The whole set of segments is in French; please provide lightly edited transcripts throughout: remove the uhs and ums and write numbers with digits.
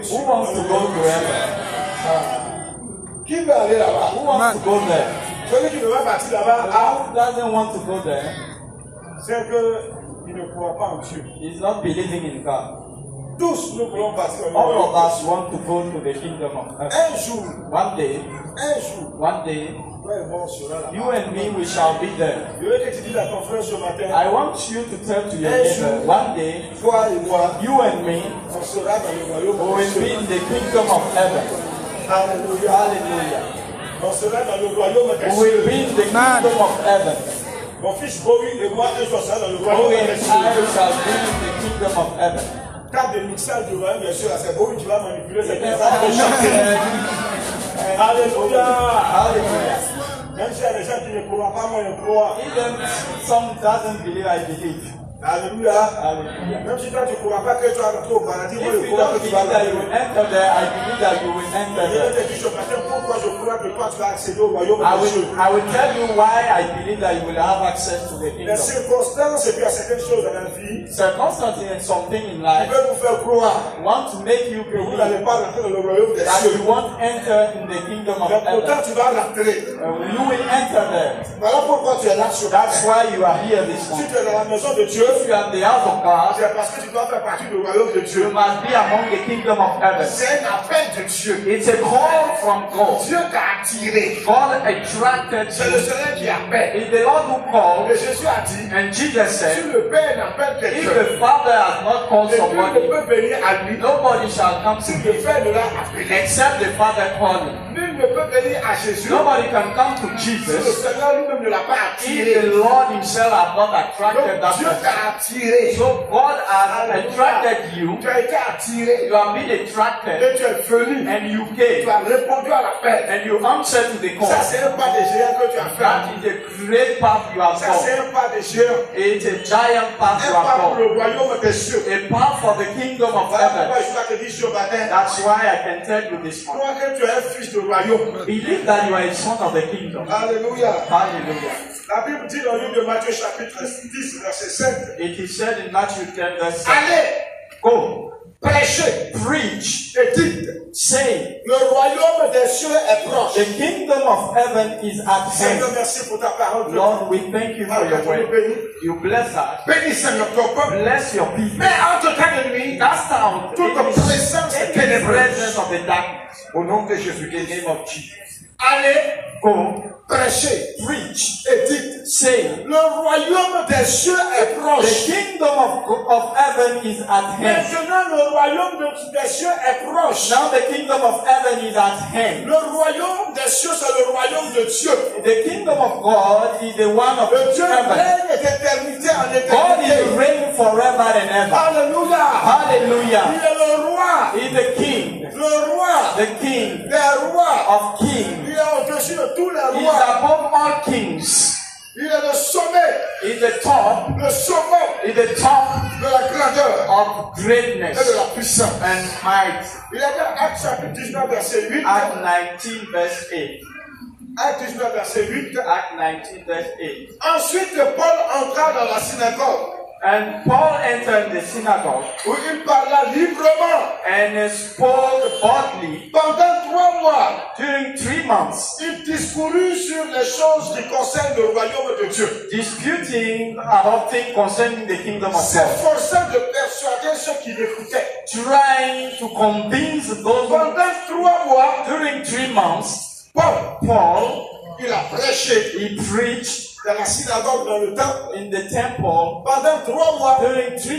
cieux? Who wants to go to heaven? Qui veut aller là-bas? Who wants to go there? Celui qui ne veut pas partir là-bas, Who doesn't want to go there? c'est qu'il ne croit pas en Dieu. He's not believing in God. Tous nous voulons partir au All royaume. of us want to go to the kingdom of heaven. Un jour, One day, toi et moi, on sera là-bas. you and me, we shall be there. Je veux que tu dises à ton frère ce matin, I want you to tell to your neighbor, one day, toi et moi, you and me on sera dans le royaume will des be cieux. in the kingdom of heaven. Alléluia. Hallelujah. On sera dans le royaume des We will cieux. be in the kingdom of heaven. Mon fils Bowie et moi, un jour, on sera dans le royaume Bowie des and I cieux. shall be in the kingdom of heaven. Table de mixage du royaume des cieux, là, c'est Bowie qui va manipuler cette personne de chanter. Alléluia. Hallelujah. Même s'il y a des gens qui ne croient pas, moi je crois. Even some doesn't believe, I believe. Alléluia. Hallelujah. Même si toi tu ne crois pas que tu vas rentrer au paradis, moi If je you crois don't que tu believe vas that you rentrer. will enter there, I believe that you will enter Je vais there. te dire ce matin pourquoi je crois que toi tu vas accéder au royaume I des cieux. will tell you why I believe that you will have access to the Les kingdom. circonstances et puis il y a certaines choses dans la vie Circumstances and something in qui life veulent vous faire croire want to make you que vous n'allez believe pas rentrer dans le royaume des that cieux. you won't enter in the kingdom of Mais pourtant heaven. tu vas rentrer. You will enter there. Voilà pourquoi tu es là ce That's matin. why you are here this Si morning. tu es dans la maison de Dieu, If you are in the house of God, c'est parce que tu dois faire partie du royaume de you Dieu. must be among the kingdom of heaven. C'est un appel de Dieu. It's a call from God. Dieu t'a attiré. God attracted C'est le you. Seigneur qui appelle. It's the Lord who called, Et Jésus a dit, and Jesus si said, le Père n'appelle if quelqu'un, the Father has not called et nul somebody, ne peut venir à lui, nobody shall come to si le him Père ne l'a appelé. except the Father calling. Nul ne peut venir à Jésus. Nobody can come to Si le Jesus Seigneur lui-même ne l'a pas if attiré. the Lord himself has not attracted Donc that Dieu person. t'a attiré. So God has attracted you, Tu as été attiré. you have been attracted, Et tu es venu. and you Tu came, as répondu à l'appel. and you answered to the Ça, call. c'est un pas de géant que tu as fait. That is a great path you have Ça, c'est gone. un pas de géant. It's a giant path Un you pas have pour gone. le royaume des cieux. A path for the kingdom of Voilà heaven. pourquoi je dois te dire ce matin. That's why I can tell you this morning. Crois que tu es un fils de royaume. Believe that you are a son of the kingdom. Alléluia. Hallelujah. La Bible dit dans le livre de Matthieu chapitre 10 verset 7. It is said in Matthew 10 verse 7. Allez, Go, prêchez preach, et dites, say, le royaume des cieux est proche. the kingdom of heaven is at Seigneur, hand. merci pour ta parole. Lord, we thank you for your word. You bless us. Bénis Seigneur ton peuple. Bless your people. Mais entre ta ennemi, Cast out toute présence any ténébreuse. presence of the darkness. Au nom de Jésus. In the name of Jesus. Allez, Go, prêchez preach, et dites, say, le royaume des cieux est the proche. kingdom of heaven is at hand. Maintenant, le royaume des cieux est proche. Now the kingdom of heaven is at hand. Le royaume des cieux, c'est le royaume de Dieu. The kingdom of God is the one of Le Dieu heaven. règne d'éternité en God is éternité. reigning forever and ever. Alléluia. Hallelujah. Il est le roi. He is the king, Le roi the king des rois. of kings. Il est au-dessus de tous les He is rois. above all kings. Il est le sommet. He is the top, Le sommet he is the top de la grandeur of et greatness de la puissance. and might. Il est dans Actes chapitre 19 verset 8. Act 19 verse 8. Acte 19 verset 8. Act 19 verse 8. Ensuite, Paul entra dans la synagogue And Paul entered the synagogue où il parla librement. and spoke boldly. Pendant 3 mois, During 3 months, il discourut sur les choses qui concernent le royaume de Dieu, disputing about things concerning the kingdom of God, s'efforçant de persuader ceux qui l'écoutaient. trying to convince those who, Pendant 3 mois, during 3 months, Paul, il a prêché he preached dans la synagogue dans le temple. in the temple. Pendant 3 mois, During 3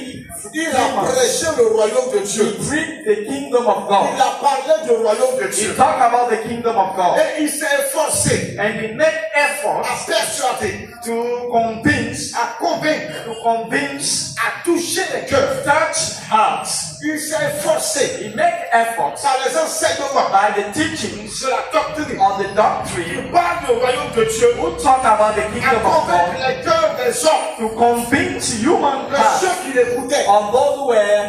il a months, prêché le royaume de he Dieu. preached the kingdom of Il God. a parlé du royaume de He Dieu. talked about the kingdom of God. Et il s'est efforcé And he made à efforts persuader, to convince, à toucher les cœurs. touch hearts. Il s'est efforcé He made efforts par les enseignements by the teachings de la doctrine. of the doctrine Il parle du royaume de Dieu who talk about the à kingdom of convaincre God, les cœurs des hommes, to convince human de hearts ceux qui l'écoutaient, of those who were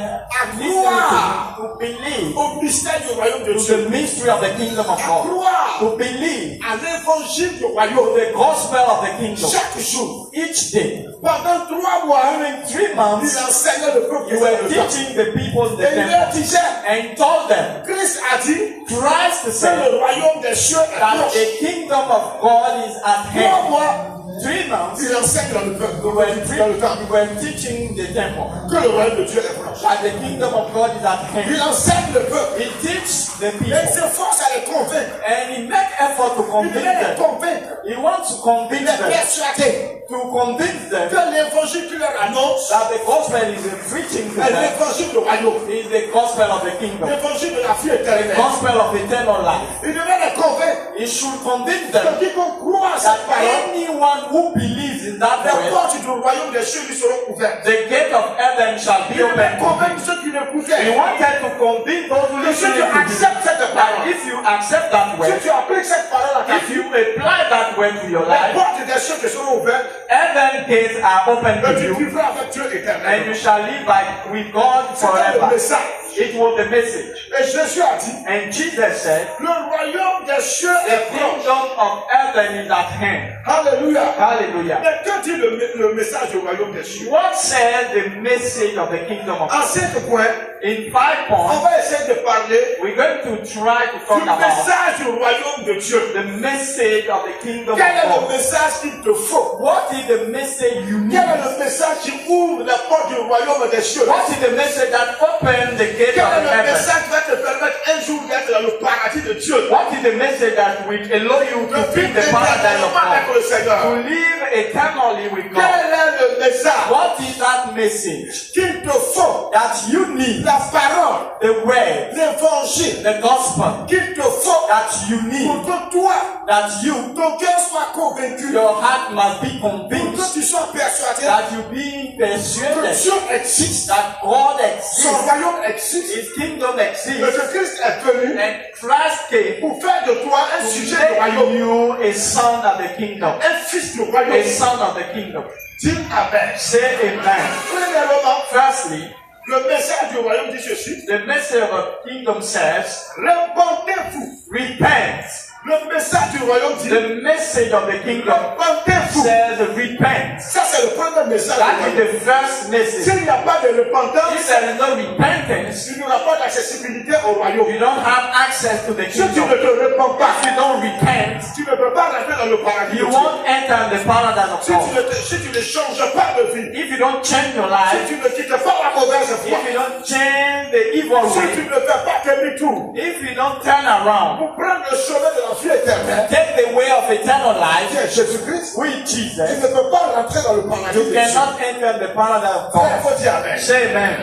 croire listening to believe au mystère du royaume de to Dieu, the mystery of the kingdom of à God, croire to believe à l'évangile du to royaume the gospel of the kingdom. chaque jour. Each day, Pendant 3 mois, during 3 il months, enseignait le peuple you were de Dieu. teaching the people people in the Et il leur temple disait, and told them, Christ a dit Christ que said le royaume des cieux est that proche. the kingdom of God is at 3 hand. mois, 3 months, il enseigne dans le we temple, we were teaching the temple que le royaume de Dieu est proche. that the kingdom of God is at hand. Il enseigne le peuple. He teaches the Et il people s'efforce à les convaincre. and he makes effort to Il convince veut les them. convaincre. He wants to Il convince les them, persuader to convince them que l'évangile qu'il leur annonce that the gospel is preaching to est them l'évangile du royaume. is the gospel of the kingdom, L'évangile de la vie the éternelle. gospel of eternal life. Il devait les convaincre He should convince que them quiconque croit à that cette parole, anyone who believes in that les word, portes du royaume des cieux lui seront ouvertes. the gate of heaven shall be Il devait open to convaincre you. ceux qui He l'écoutaient. wanted to convince those who Que si listen tu to him acceptes cette that parole, if you accept that si word, tu appliques cette parole à ta if vie, you apply that word to your les life, portes des cieux te seront ouvertes heaven gates are open et to tu you, vivras avec Dieu and you éternellement. shall live with God C'était le forever. message. It was the message. Et Jésus a dit, And Jesus said, le royaume des cieux the est proche. kingdom of heaven is at hand. Alléluia. Hallelujah. Mais que dit le message du royaume des cieux? What said the message of the kingdom of En 5 points, In 5 on points, va essayer de parler we're going to try to du talk about message du royaume de Dieu. the message of the kingdom Quel est of le God. message qu'il te faut? What is the message you need? Quel est le message qui ouvre la porte du royaume des cieux? What is the message that opens the gate Quel of est le heaven? message qui va te permettre un jour d'être dans le paradis de Dieu? What is the message that will allow you to be in the paradise of avec God? le Seigneur. To live eternally with Quel God. est le message What is that message qu'il te faut? that you need? La parole, The word, l'évangile the gospel qu'il te faut that you pour need, que toi, that you, ton cœur soit convaincu, your heart must be pour que convinced, tu sois persuadé that you be que persuaded Dieu existe, that God son exists, royaume existe, His kingdom et exists, que Christ est venu and Christ came pour faire de toi un to sujet du make royaume, you a son of the kingdom, un fils du a royaume. son of the kingdom. Dis Amen. Say amen. Premièrement, Firstly, le message du royaume dit ceci: the message of the kingdom says, repentez-vous. repent. Le message du royaume dit: The message of the kingdom repentez-vous. says, repent. Ça, c'est le premier message du That is royaume. the first message. S'il n'y a pas de If repentance, there is no repentance, il n'y aura pas d'accessibilité au royaume. you don't have access to the Si tu kingdom. ne te répands pas, If you don't repent, tu ne peux pas rentrer dans le paradis de you Dieu. won't enter the paradise of God. Si tu ne changes pas de vie, If you don't change your si life, tu ne quittes pas la mauvaise foi, if you don't change the evil si tu way, ne fais pas demi-tour if you don't turn around, pour prendre le chemin de la vie éternelle, take the way of eternal qui life est Jésus-Christ, with tu Jesus, ne peux pas rentrer dans le paradis you de Dieu. cannot enter the paradise of Il God. faut dire Amen. Say amen.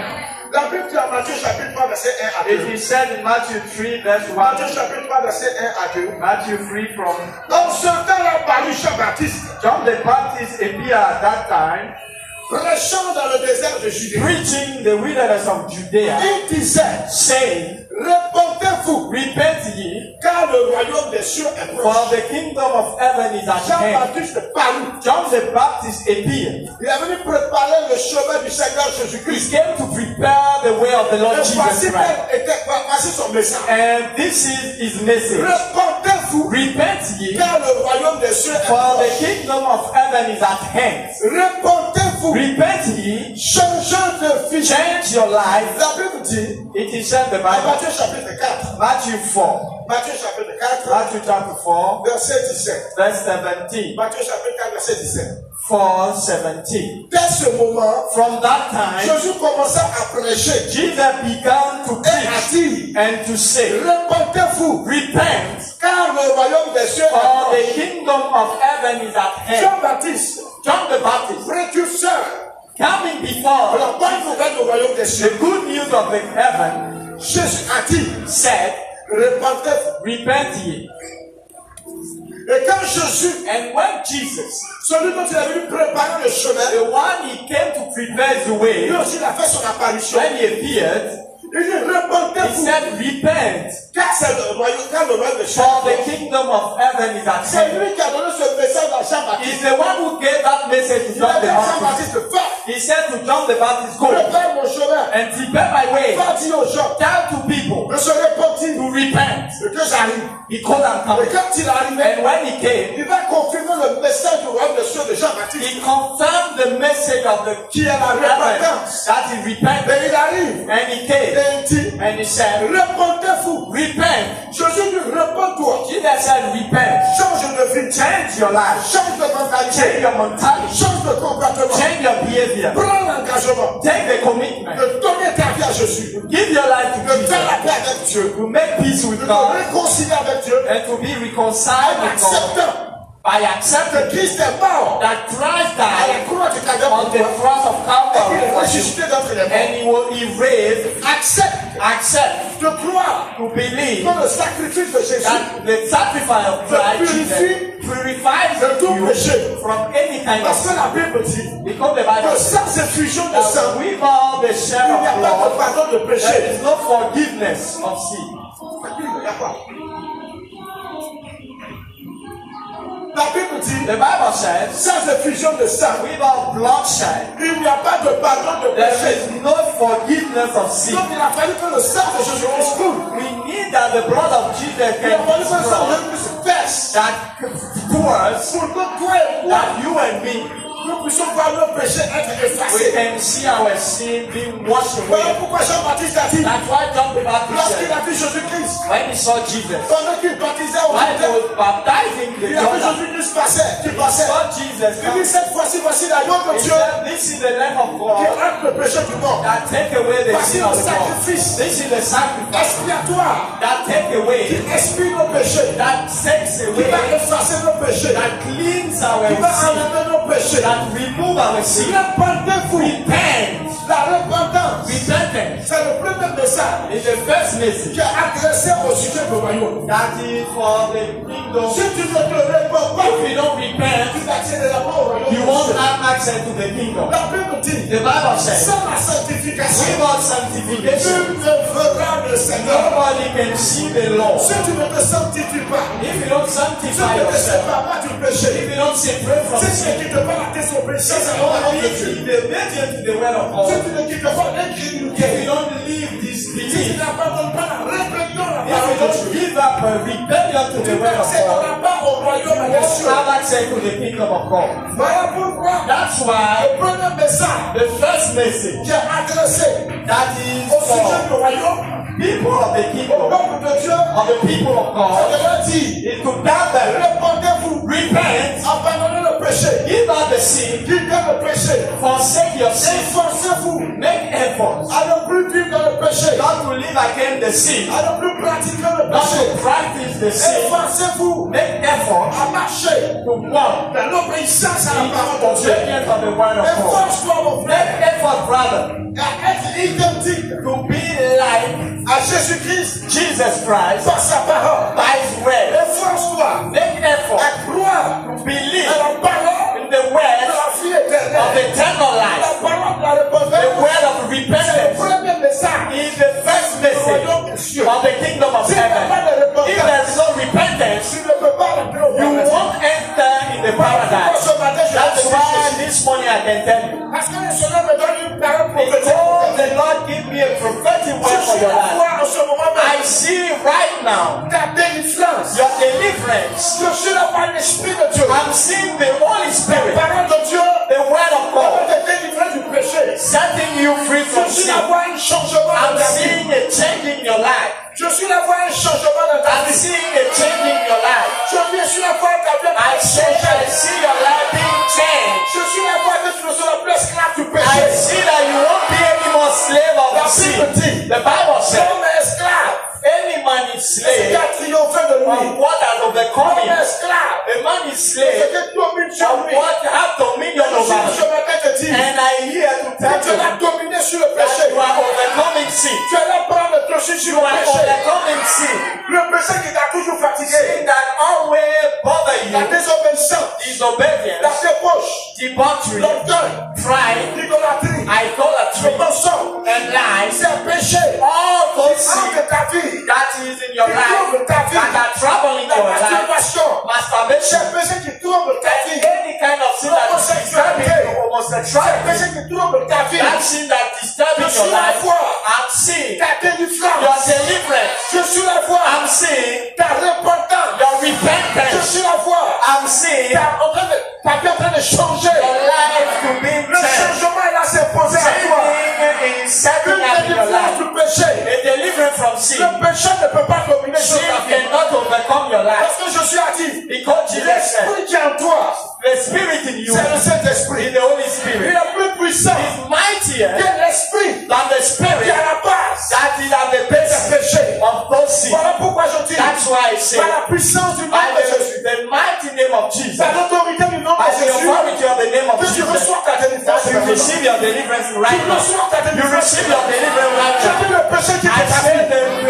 La Bible dit en Matthieu chapitre 3 verset 1 à 2. It is said in Matthew 3 verse 1, Matthieu chapitre 3 verset 1 à 2. Matthew 3 from En ce temps-là parut Jean-Baptiste, John the Baptist appeared at that time, prêchant dans le désert de Judée. preaching the wilderness of Judea, Il disait: saying, repentez-vous, repent ye, car le royaume des cieux est for proche. the kingdom of heaven is at hand. Jean-Baptiste parut. John the Baptist appeared. Il est venu préparer le chemin du Seigneur He Jésus-Christ. came to prepare the way of the Lord Et Jesus Christ. voici son message. And this is his message. Repentez-vous, Repent ye, car le royaume des cieux est for the proche. kingdom of heaven is at hand. Repentez-vous, Repent ye, changeant de vie. change your life. La Bible dit, It is said the en Bible, Matthieu chapitre 4, Matthew 4, Matthieu chapitre 4, Matthew chapter 4, verset 17. verse 17. Matthieu chapitre 4, verset 17. 4:17. Dès ce moment, From that time, Jésus commença à prêcher Jesus began to et à preach dire: and to say, repentez-vous, repent, car le royaume des cieux est for proche. the kingdom of heaven is at hand. Jean-Baptiste, John the Baptist, précurseur coming de before la bonne nouvelle du royaume des the cieux, good news of the heaven, Jésus a dit: said, repentez-vous. repent ye. Et quand Jésus, And when Jesus, celui dont il est venu préparer le chemin, the one he came to prepare the way, lui aussi il a fait son apparition. when he appeared, Il dit: he repentez-vous, said, repent, car c'est le royaume des cieux. for the kingdom of heaven is at C'est hand. lui qui a donné ce message à He's Jean-Baptiste. the one who gave that message to Il a John dit the à Baptist. Jean-Baptiste: va, He said to John the Baptist, go prépare mon chemin. and prepare my way. Va dire aux gens Tell to people de se repentir to repent. et que j'arrive. He called and Et come. quand il arrivait, And when he came, il va confirmer le message du royaume des cieux de Jean-Baptiste. Baptiste. He confirmed the message of the Qui est la repentance. that he repented. Et il arrive. And he came. Et il dit, And he said, repentez-vous. repent. Jésus dit, repens-toi. Jesus said, repent. Change de vie. Change your life. Change de mentalité. Change your mentality. Change de comportement. Change your behavior. Prends l'engagement Take the commitment. de donner ta vie à Jésus. Give your life to De faire la Jesus. paix avec Dieu. To make peace De with te God. réconcilier avec Dieu. And to be reconciled En with God. acceptant By que accepting Christ est mort that Christ à la died croix du Calvaire on pour the toi. cross of Et Calvary qu'il est for you. ressuscité d'entre les morts. And he raised. Accept. De croire To believe dans le sacrifice de Jésus. that the sacrifice of Christ Jesus purifies de tout you péché. from any kind Parce of que la Bible dit because the Bible que says sans effusion de that sang, without the shed il n'y a of pas de blood, pardon de there péché. is no forgiveness of sin. Il n'y a pas. La Bible dit, The Bible says, sans effusion de sang, without bloodshed, il n'y a pas de pardon de there péché. is no forgiveness of sin. Donc il a fallu que le sang de Jésus-Christ coule. We need that the blood of Jesus Il a can fallu que le sang de flow, Jésus-Christ verse that pours, pour que toi et moi, that you and me, nous puissions voir nos péchés être we effacés. can see our sin being washed Voilà away. pourquoi Jean-Baptiste a dit, That's why John the Baptist lorsqu'il said, a vu Jésus-Christ, when he saw Jesus, pendant qu'il baptisait au when he Jourdain, was baptizing the il a vu Jordan, Jésus-Christ passer, qui he passait. saw Jesus Il come. dit, cette fois-ci, voici l'agneau de He Dieu said, this is the Lamb of qui God ôte le péché du monde. that take away the Voici sin le of the world. sacrifice This is the sacrifice expiatoire that take qui away, expie nos péchés, that takes qui va away, effacer nos péchés, that cleans our qui va sin, enlever nos péchés. that remove our sin. Repentez-vous. Repent. La repentance, Repentance c'est le premier message is the first message qui est adressé au sujet du royaume. that is for the kingdom. Si tu ne te réponds pas, If you don't repent, tu n'accéderas pas au royaume. you won't have access to the kingdom. La Bible dit, The Bible says, sans la sanctification, without tu sanctification, ne verras le Seigneur. nobody can see the Lord. Si tu ne te sanctifies pas, If you don't si tu sanctify ne te yourself, sépares pas du péché, if you don't separate from si tu sin, ne quittes pas la tête au péché, if c'est you la don't parole de live Dieu. in the obedience to the word of Si God, tu ne quittes pas if l'incrédulité, you don't live this si tu belief, n'abandonnes pas la rébellion à la if you parole de don't Dieu, give up a rebellion to tu the word of God, n'accéderas pas au royaume you des won't cieux. have access to the kingdom of God. Voilà pourquoi That's why le premier message the first message qui est adressé that is au sujet for du royaume, people of the au kingdom, peuple de Dieu, of the people of c'est God, de leur dire, is to gather, répandez-vous, repent, abandonnez le péché, give up the sin, quittez le péché, forsake your sin, efforcez-vous make efforts à ne plus vivre dans le péché, not to live against the sin, à ne plus pratiquer le not péché, to practice the sin, efforcez-vous make efforts à marcher to walk dans l'obéissance à la in parole de Dieu. obedience of the word of God. Efforce-toi, mon frère, Make effort, brother, à être identique to be like à Jésus-Christ Jesus Christ par sa parole. by His word. Efforce-toi Make effort à croire to believe à la parole in the de word la vie of éternelle. eternal La life. parole de la The repentance, word of c'est le repentance premier message is the first du message royaume des cieux. of the kingdom of Si tu n'as pas heaven. de If repentance, there is no repentance, tu ne peux pas rentrer au you paradis. won't enter in the paradise. Ce matin, je That's vais te why dire this morning I can tell you. parce que le Seigneur me donne une parole prophétique. Because the Lord give me a prophetic Je word for suis your la life. foi en ce moment I même. see right now Ta délivrance. your deliverance. Je suis la voix de l'Esprit de Dieu. I'm seeing the Holy La Spirit, parole de Dieu the word of va God, te délivrer du péché. setting you free from Je suis sin. la voix un changement I'm dans ta vie. seeing a change in your life. Je suis la voix un changement dans ta I'm vie. seeing a change in your life. Je viens sur la voix ta vie I changée. see your life being changed. Je suis la voix que tu ne seras plus esclave du I péché. see that you won't be any more slave of the sin. The Bible says, L'homme est esclave. any man is C'est slave qui a triomphé de lui. of what has overcome L'homme est him. esclave. A man is C'est slave qui domine sur of lui. what have dominion Je over ce him. matin te dis And I hear to que tell tu you vas dominer sur le that péché. you are overcoming sin. Tu allais prendre le clocher sur You le are péché. overcoming sin. Le péché qui t'a toujours fatigué. Sin that always bother La you, désobéissance. La disobedience, débauche. debauchery, L'orgueil. pride, L'idolâtrie. Le idolatry, mensonge. and lies. C'est un péché. All those Entre sins ta vie. that is in your Qui life, trouble ta vie. that are troubling La your life, masturbation. C'est masturbation, un péché qui trouble ta vie. any kind of sin that is disturbing your C'est un homosexuality, péché qui trouble ta vie. that sin that is disturbing your life, I'm seeing Ta your délivrance. deliverance, Je suis la voix. I'm seeing Ta repentance. your Je repentance, suis la voix. I'm seeing Ta vie est en train de changer. your sin. Le péché ne peut pas dominer sur Sin ta vie. cannot overcome your life. Parce que je suis actif. Because Jesus said, L'esprit qui est en toi, the spirit in you c'est le Saint-Esprit. is the Holy Il Spirit. est plus puissant Is mightier que l'esprit than the qui est spirit à la base that is at the des base péchés. of those sins. Voilà pourquoi je dis, That's why I say, par la puissance du nom by de Jésus, the mighty name of Jesus, par l'autorité du nom by de the Jésus, authority of the name of que tu Jesus, reçois ta that délivrance. you receive your deliverance Tu right now. reçois ta You délivrance. receive your deliverance right Je now. dis le péché qui I te say vie.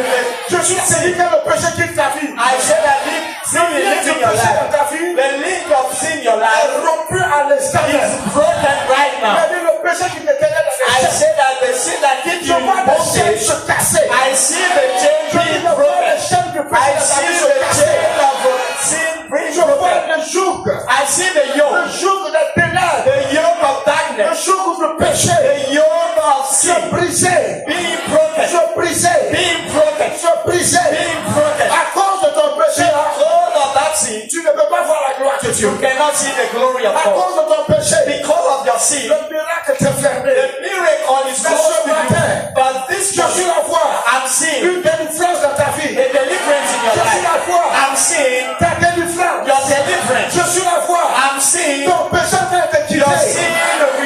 Je suis séduit le péché qui ta vie. I say that sin is living your life. dans ta vie The link of sin in your life est rompu à l'instant. is broken right now. Je dis le péché qui te tenait dans I les chaînes. say that the sin that keeps Je you in vois les chaînes bondage, se casser. I see the chain Je dis being je vois broken. les chaînes du I péché dans ta see vie the se casser. chain of sin being Je vois broken. le joug. I see the yoke, Le joug des ténèbres. the yoke of Le darkness, joug du péché. the yoke of Se sin briser. being broken, Se briser. being broken, Se briser. being broken. À cause de ton péché, Because of that sin, tu ne peux pas voir la gloire de Dieu. you cannot see the glory of À God. cause de ton péché, Because of your sin, le miracle t'est fermé. the miracle is Mais close ce to you. matin, But this je suis morning, la voix. I'm seeing Une délivrance dans ta vie. a deliverance in your Je suis life. la voix. I'm seeing Ta délivrance. your deliverance. Je suis la voix. I'm seeing Ton péché va te your quitter. sin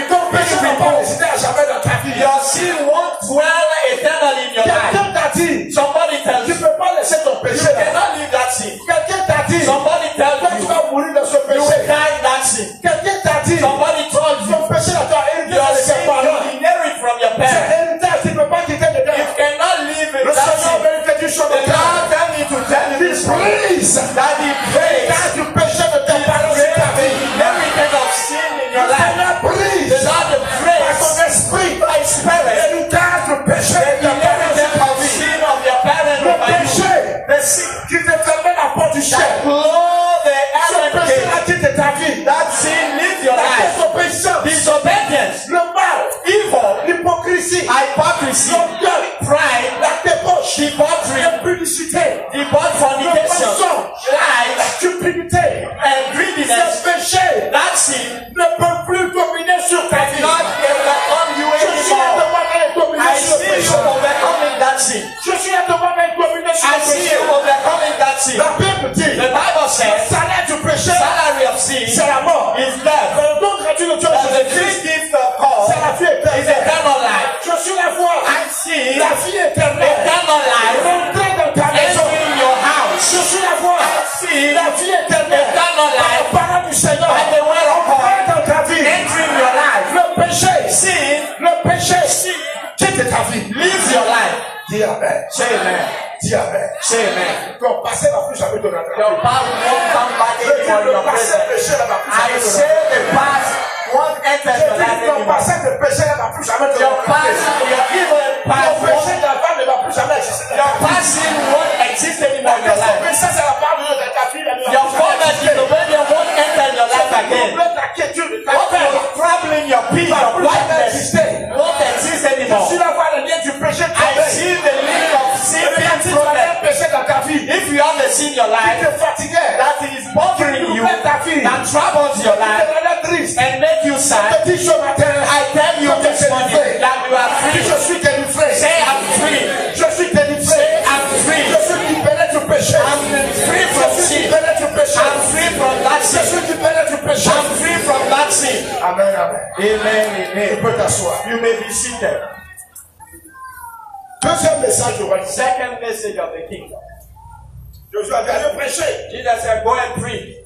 Ton péché being va pas removed. résister à jamais dans ta vie. Your sin won't dwell eternally in your life. Quelqu'un t'a dit, Somebody tells tu you, ne peux pas laisser ton you péché là. cannot leave that sin. Quelqu'un t'a dit, Somebody tells toi tu you, vas mourir dans ce you will péché. die in that sin. Quelqu'un t'a dit, Somebody told you, ton péché là, tu as hérité your de sin tes parents. you inherit from your C'est parents. héritage, tu ne peux pas quitter dedans. You cannot live in Le that Seigneur sin. veut que tu sois The dedans. Lord tell me to tell you this morning Brise that He prays l'héritage du péché de tes parents sur ta the vie. inheritance of sin in your Le life. Seigneur The brise Lord par prays ton esprit by Spirit l'héritage du péché de the tes parents sur inheritance ta of vie. sin of your parents Le over you. péché The sin qui te fermait la porte du that ciel. close the Ce heaven péché gate. là quitte ta vie. That sin lives your La life. désobéissance, Disobedience, le mal, evil, l'hypocrisie, hypocrisy, l'orgueil, pride, la débauche, debauchery, l'impudicité, debauch, fornication, le mensonge, lies, la cupidité, and greediness. ces péchés That sin ne peuvent plus dominer sur ta vie. not overcome you Je suis à anymore. demander de dominer I sur le see you péché. overcoming that sin. Je suis à demander de dominer sur I le see péché. you overcoming that sin. La Bible dit, The Bible le says, salaire du péché, salary of sin c'est la mort. is death. Mais le don gratuit de Dieu, But the Jésus-Christ, free gift of God c'est la vie is éternelle. eternal life. Je suis la voix. I see La vie éternelle. eternal life Rentrez dans ta maison. entering your house. Je suis la voix. See La vie éternelle. eternal Par life la parole du Seigneur. by the word of God Rentrez dans ta vie. entering your life. Le péché. Sin Le péché. Quitte ta vie. lives your life. Dis Amen. Say amen. Dis Amen. Say amen. Ton passé va plus jamais te rattraper. Your past won't come back Je dis, anymore in le your passé present. péché ne va plus I jamais te say rattraper. the past won't enter Je your life dis, ton anymore. passé de péché ne va plus jamais te Your past, rattraper. your evil Ton past péché won't, d'avant ne va plus jamais exister. dans your ta vie. past sin won't exist anymore in your life. Ça, c'est la part de Dieu dans ta vie. Elle ne va Your plus jamais former exister. disobedience won't enter your life again. Problème, ta quiétude, ta What peur. was troubling your peace, your quietness, won't exist Je anymore. suis la voix, le lien du péché I tombé. see the link of sin Et quand being tu as un broken. péché dans ta vie, If you have a sin in your qui life te fatiguait, that is bothering you, ta vie, that troubles your qui te life, rendait triste, and make you je sad, te dis ce matin, I tell you que tu this es morning délivré. that you are Dis, free. je suis délivré. Say I'm free. Je suis délivré. Say I'm free. Je suis libéré du péché. I'm free from Je suis sin. libéré du péché. I'm free from that Je sin. suis libéré du péché. I'm free from that sin. Amen, amen. Amen, Tu amen. peux t'asseoir. You may be seated. Deuxième message du royaume. Second message of the kingdom. Je suis allé prêcher. Jesus said, go and preach.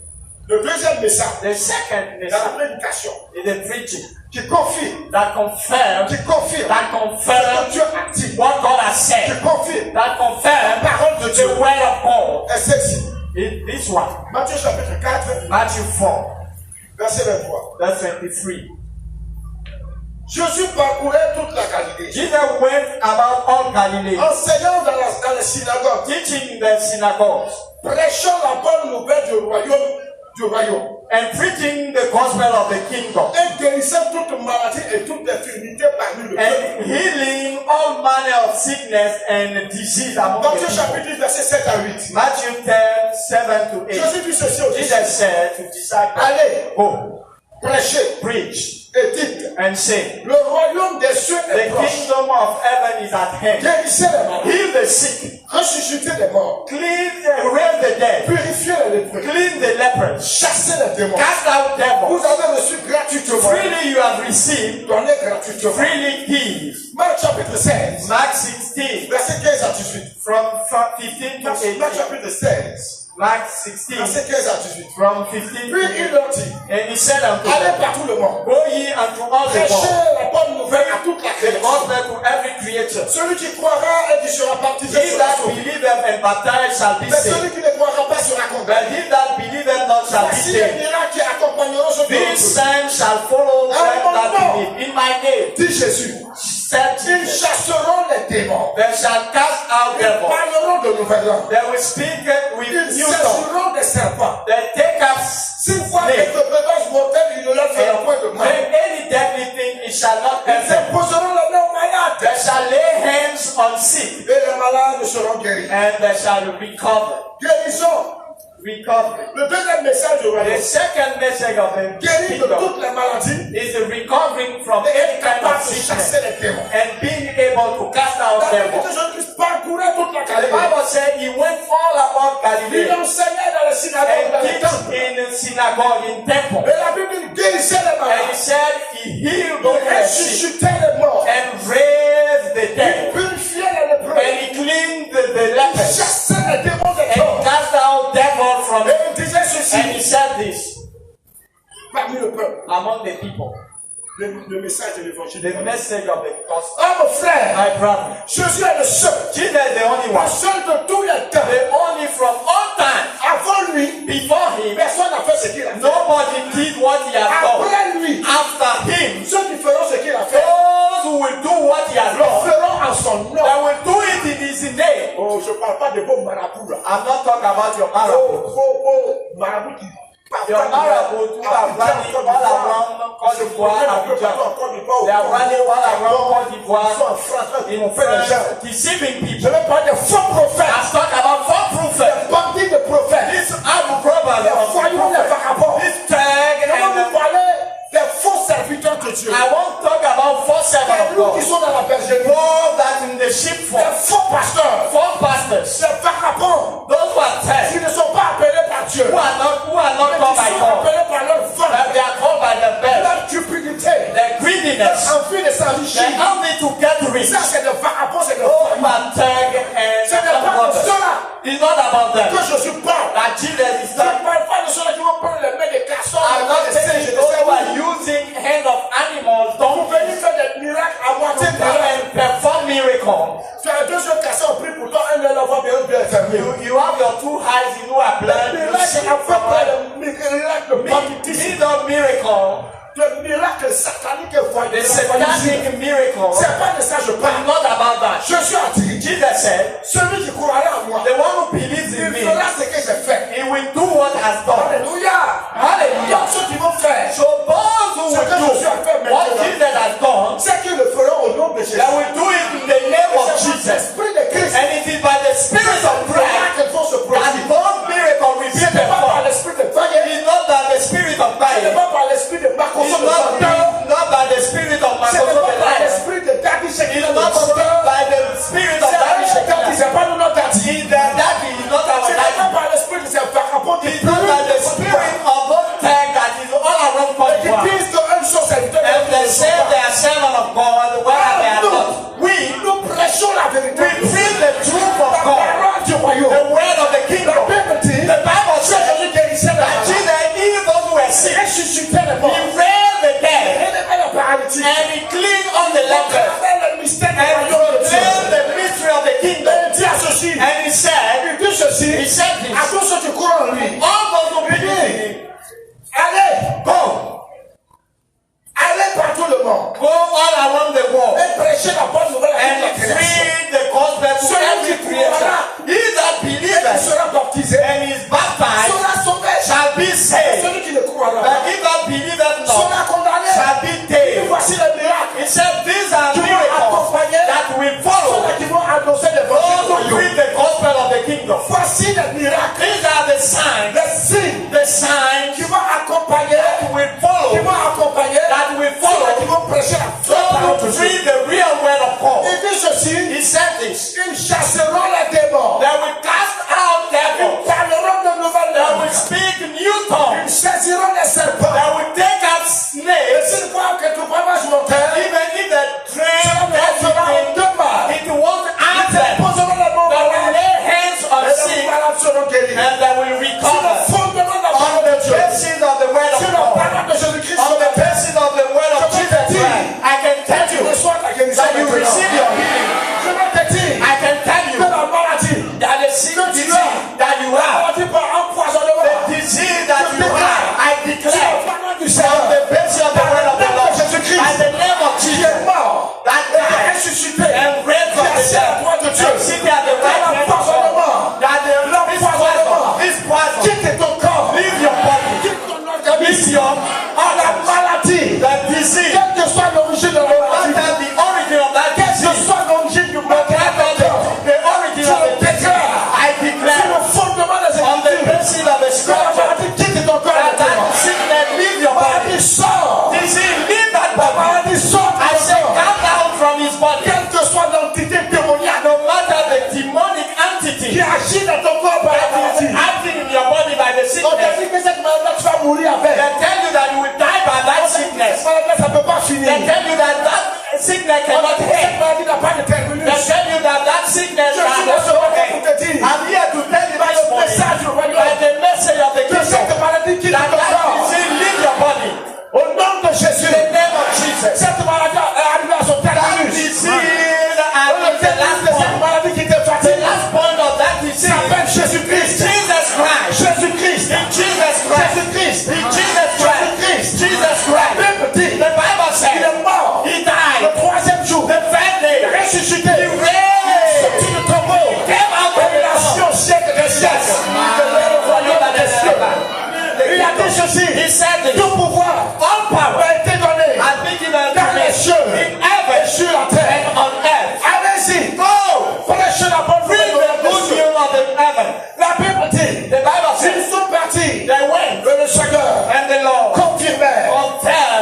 Le deuxième message, The second dans message la prédication, is the preaching qui confirme, that confirms, ce que Dieu a dit, what God has qui said, confirme that la confirms parole de Dieu. the word of God. Et celle-ci, Is this one. Matthieu chapitre 4, Matthew 4, verset 23. verse 23. Jésus parcourait toute la Galilée, Jesus went about all Galilee, enseignant dans les synagogues, teaching in the synagogues, prêchant la bonne nouvelle du royaume, and preaching the gospel of the kingdom, et guérissant toute maladie et toute infirmité parmi le and peuple. healing all manner of sickness and disease among the Matthieu people. chapitre 10, verset 7 à 8. Matthew 10, 7 to 8. Jésus dit ceci aux Jesus disciples. said to disciples, Allez, go, prêchez preach, et dites, and say, le royaume des cieux the est proche. kingdom of heaven is at hand. Guérissez les malades, Heal the sick, ressuscitez les morts, raise the dead, purifiez les lépreux, clean the lepers, chassez les démons. cast out Vous devils. avez reçu gratuitement, Freely you have received, donnez gratuitement. freely give. Marc chapitre 16, Mark 16, verset 15 à 18. from 15 to Marc 18. chapitre 16, Mark 16, verset 15 à 18. from 15 Puis to il 18. leur dit, And he said unto allez them, par tout le monde, go ye unto all the prêchez world, la bonne nouvelle à toute la the création. gospel to every creature. Celui qui croira et qui sera baptisé He sera that sauvé. believeth and baptized shall be Mais saved, celui qui ne croira pas sera condamné. but he that believeth not shall be Voici les saved. miracles qui accompagneront ceux qui These ont signs shall follow them that believe. In my name, dit Jésus. said Ils Jesus, chasseront les démons. they shall cast out Ils devils. parleront de nouvelles langues. They will speak with Ils new tongues. saisiront des serpents. They take up S'ils voient snakes. quelque breuvage mortel, ils ne leur feront point de And mal. any deadly thing it shall not Ils hurt them. imposeront la main aux malades. They shall lay hands on sick, Et les malades seront guéris. and they shall recover. Guérison. Recover. Le deuxième message du The royaume. second message of the Guérir de kingdom toutes les maladies is the recovering from et any être kind capable of de sickness chasser les démons. and being able to cast out La Bible dit devils. que Jésus-Christ parcourait toute la The Galilée. Bible said he went all about Il Galilee enseignait dans les synagogues, dans and les temples. teach in synagogue, in temple. Et la Bible dit guérissait les And he malades. said he healed Il those who were sick ressuscitait les morts. and raised the Il dead. purifiait les lépreux. And he cleaned the Il lepers chassait les démons des and corps. cast out devils from Et il disait ceci And he said this parmi le peuple. among the people. Le message de l'évangile. The message of the gospel. Oh mon frère, My brother, Jésus est le seul. Jesus is the only Le one. seul de tous les temps. The only from all time. Avant lui, Before him, personne n'a fait ce qu'il a fait. nobody did what he has done. Après lui, After him, ceux qui feront ce qu'il a fait, those who will do what he has le done, feront en son nom. they will do it in his name. Oh, je ne parle pas de beaux marabouts là. I'm not talking about your marabout. Marabouts qui Your marabout who are running all around Côte d'Ivoire, Abidjan. They are running all around Côte d'Ivoire in France, deceiving Je people. vais parler de faux prophètes, I'm talking about false prophets. des bandits de prophètes, This Abu Brothers des of voyous, des vagabonds. this tag Je vais and vous parler des faux serviteurs de Dieu. I won't talk about false servants Des of loups qui God. sont dans la bergerie. Those that in the sheepfold, Des faux pasteurs. false pastors, Des vagabonds. those who are Qui tagged, ne sont pas appelés par Dieu. who are not Mais called qui by sont God, appelés par leur but vent, they are called by the best, leur cupidité, their greediness, leur envie de their s'enrichir. envy to get rich. Ça, c'est des vagabonds, c'est des Those who voyous. are tagged and Ce n'est pas de brothers. ceux-là It's not about them. que je suis pas. That Jesus is Je ne not. parle pas de ceux-là qui vont prendre les mains des castors, I'm les mains not des saying singes, des those who are cerveaux. using hand of animals Vous don't venez faire des miracles à moitié pareils. and perform miracles. Tu as deux yeux cassés en prix, pourtant un œil la voix bien fermé. You have your two eyes, you know are Le blind, you miracle see à peu près from le miracle de banditisme, These are miracles. le miracle satanique et The voyou. satanic miracle. C'est pas de ça que je But parle. not about that. Jésus a dit, Jesus said, celui qui croira en moi, the one who believes in il me, fera ce que j'ai fait. he will do what has done. Alléluia. Hallelujah. Donc ceux qui vont faire, So those who will do what Jesus has done, c'est qu'ils le feront au nom de Jésus. they will do it in the name of C'est Jesus. l'esprit de Christ. And it is by the Spirit of Les Christ miracles vont se that produire. those miracles will be Ce n'est pas par performed. l'esprit de Païen, It is not by the Spirit of ce n'est Christ. pas par l'esprit de Marcos It's de Santé. not by the Spirit of Ce n'est pas par Marcos. l'esprit de Daddy It's Shekina de not Santé. by the Spirit of C'est Daddy pas Daddy, Shekina. c'est pas nous notre Daddy. That is not our Ce n'est pas daddy. par l'esprit de ces vagabonds qui It's not by the Spirit of those tag that is all around Côte qui d'Ivoire. disent qu'une chose est vitale. And they say they are servants of God, whether they are not. Nous prêchons la vérité. We preach the truth of La God, parole du royaume. the word of the La kingdom. Bible dit, The Bible says Jésus guérissait les that malades. Jesus healed those who were sick. Ressuscitait les morts. He raised the dead Révélait les paralytiques. and he cleaned all the lepers Proclamait le mystère du and royaume de Dieu. proclaimed the mystery of the kingdom. Il dit à ceci, And he said, il dit ceci, he said à this, tous ceux qui croient en lui. all those who believe in him, Allez, go, allez par tout le monde. go all around the world Et prêchez la bonne nouvelle à and toute la création. preach the gospel to every creature. He that Et qui believeth sera baptisé and is baptized sera sauvé. shall be saved. Celui qui ne croira But pas he that believeth not sera condamné. shall be Et damned. voici les miracles. He said, these are Qui vont miracles accompagner that will follow ceux qui vont annoncer those who l'évangile du royaume. preach the gospel of the kingdom. Voici Voici les miracles. These are the signs. Les signes qui vont accompagner, that will follow. qui vont accompagner, That will follow. qui vont prêcher la vraie parole de Those who Dieu. read the real word of God. Il dit ceci, He said this. ils chasseront les démons. They will cast out Ils devils. parleront de nouvelles They will langues. speak new Ils tongues. saisiront les serpents. They will take up Et snakes. s'ils voient que tu prends mon cœur, Even if the train cela me fera doesn't, deux mal. it won't Ils answer. poseront les mains They will malades. lay hands on Et les sick malades seront guéris. and they will Sur le recover. fondement de la On parole the de Dieu. basis of the word of Sur la God. parole de Jésus-Christ. On the basis of the word of Je Jesus te dis, Christ. I can tell Tu you reçois ta guérison that you maintenant. receive your healing. Je vais te dire I can tell you que la maladie, that the sick disease that you la have, maladie par empoisonnement, the disease that you have, I sur declare la parole du on Seigneur, the basis of the word of the Lord, by the name of qui Jesus, est mort, that et est died ressuscité, and raised from the qui est à la droite de dead, Dieu, and seated at the right hand of God, that this poison, quitte ton corps, leave your body, quitte ton leave organisme, your la organs, maladie, the disease, quelle que soit l'origine de la maladie, whatever the origin of that quelle que disease, soit l'origine du mal, whatever the origin of the disease, I sur declare le fondement des on the Écritures, basis of the que la scripture, maladie quitte ton corps that maintenant. sickness leave your body. Maladie sort, Disease, leave that la body. maladie sort de I ton say, corps. come out from his body. Quelle que soit l'entité démoniaque No matter the demonic entity qui agit dans ton corps par la that is maladie, acting in your body by the on te sickness, dit que cette maladie tu vas mourir avec. they tell you that you will die by that sickness. Cette maladie ça ne peut pas They finir. tell you that that sickness On cannot te dit que cette end. maladie n'a pas de terminus. They tell you that that sickness Je suis là cannot ce matin pour end. te dire, I'm here to tell you par this le morning, message du by royaume, the message of the que cette kingdom, maladie quitte that ton that corps. disease leave your body. Au nom de Jésus, In the name of Jesus. cette maladie est arrivée à son That terminus. disease and Le the last terminus de cette point. maladie qui te The fatigue last point of that disease s'appelle is Jésus-Christ. Jesus Christ. Jésus-Christ. Jesus Christ. Jésus-Christ. Jesus Christ. Jesus La Christ. Bible dit, The Bible il says est mort. he Le died. troisième jour, The third day, il est ressuscité. he raised. Sorti du tombeau. Came out of the Révélation tomb. siècle des siècles. De le royaume des cieux. Il a dit ceci. He said this. Tout pouvoir All power a été donné has been given to dans les me cieux in et heaven sur la terre. and on earth. Allez-y. Go! Prêchez la bonne Bring nouvelle the au royaume good des cieux. news of the heaven. La Bible dit, The Bible ils says sont partis. they went Et le Seigneur and the Lord confirmait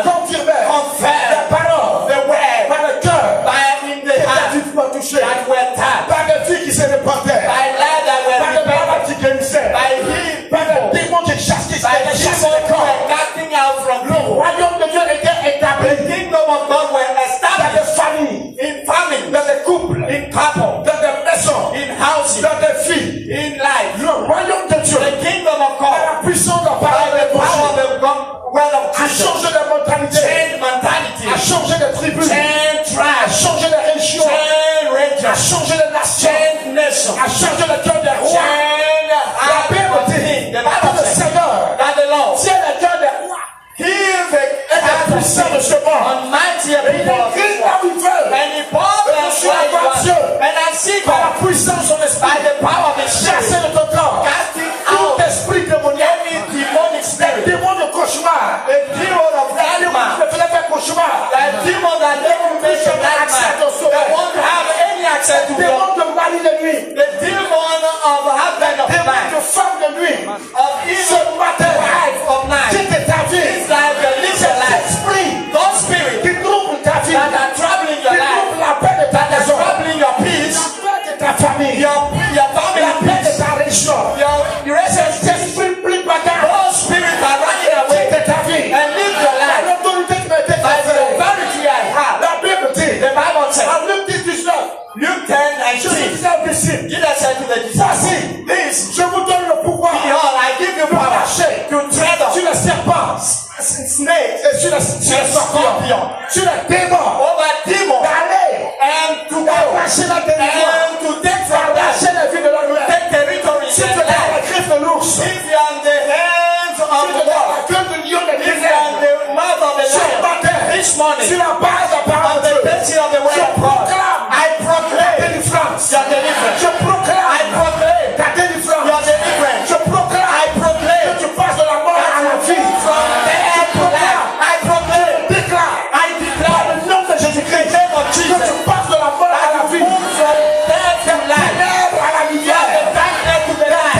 confirmed la parole the word par le cœur by in the qui heart était vivement touché, that were tapped, par des filles qui se répandaient, by light that were par des repentant, malades qui guérissaient, by healed par des people, démons qui chassaient by the les people who corps. were casting out from Le people. royaume de Dieu était The établi kingdom of God were dans established des familles, in families, dans des couples, in couples, dans des maisons, in houses, dans des filles. in life. Le royaume de Dieu, The kingdom of par God, la puissance de la by parole the de power of Dieu, the word of a Jesus, changé de mentalité, change mentality, a changé de tribus, change a tribes, changé de régions, change a regions, changé de nations, change nations, a changé le cœur des rois. change La Bible dit the que Bible le says Seigneur that the Lord tient le cœur des rois heals et the des puissants de ce monde. on mighty Et il people of écrit this là world. où il veut, And he poured Et them je suis where he devant wants. Dieu. And I see par la God puissance de son by esprit, the power of his chasser spirit, de ton corps casting tout out esprit démoniaque, any demonic des spirit, démons de cauchemar, the demon of des démons nightmare, qui te faisaient faire cauchemar, the demon that never makes a nightmare, they won't have any access to des God. démons de mari de nuit, The demon of husband of des démons night, de femme de nuit. of Ce evil matin, wife of night, quitte ta vie, it's like the little cet life. esprit Those spirits qui trouble ta vie, that are troubling your qui life, trouble la paix de ta that are maison, troubling your peace, la paix de ta famille, your la family paix de peace, ta région. your Cet relationship. esprit plus bagarre, Those spirits are running away quitte ta vie. and live your La life l'autorité qui m'a été by the conférée. authority I have. La Bible dit, The Bible says, en Luc 10, 19, Luke 10 and Jésus 10, disait aux disciples, Jesus said to the disciples, voici, this, je vous donne le pouvoir behold, I give you power to tread on sur les serpents snakes, et sur les scorpions, sur les démons, over demons, d'aller and to et go, arracher la territoire, and to take from them, arracher la vie de la nuit. take territory Si in tu es their dans la life. griffe de l'ours, si If you are in the hands tu of es the dans Lord, la queue de lion de if you are désert, in the mouth of the ce lion, matin, this morning, sur la base de la on parole de the Dieu, basis of the word je of God, proclame I ta proclaim délivrance. your deliverance. Je proclame I proclaim ta délivrance. your deliverance. Je proclame I proclaim que tu passes de la mort à la vie. from death to life. I proclaim, Déclare I declare le nom de Jésus-Christ the name of que Jesus. tu passes de la mort à la I vie. move from death to life, Ténèbres à la from lumière. the darkness to the light.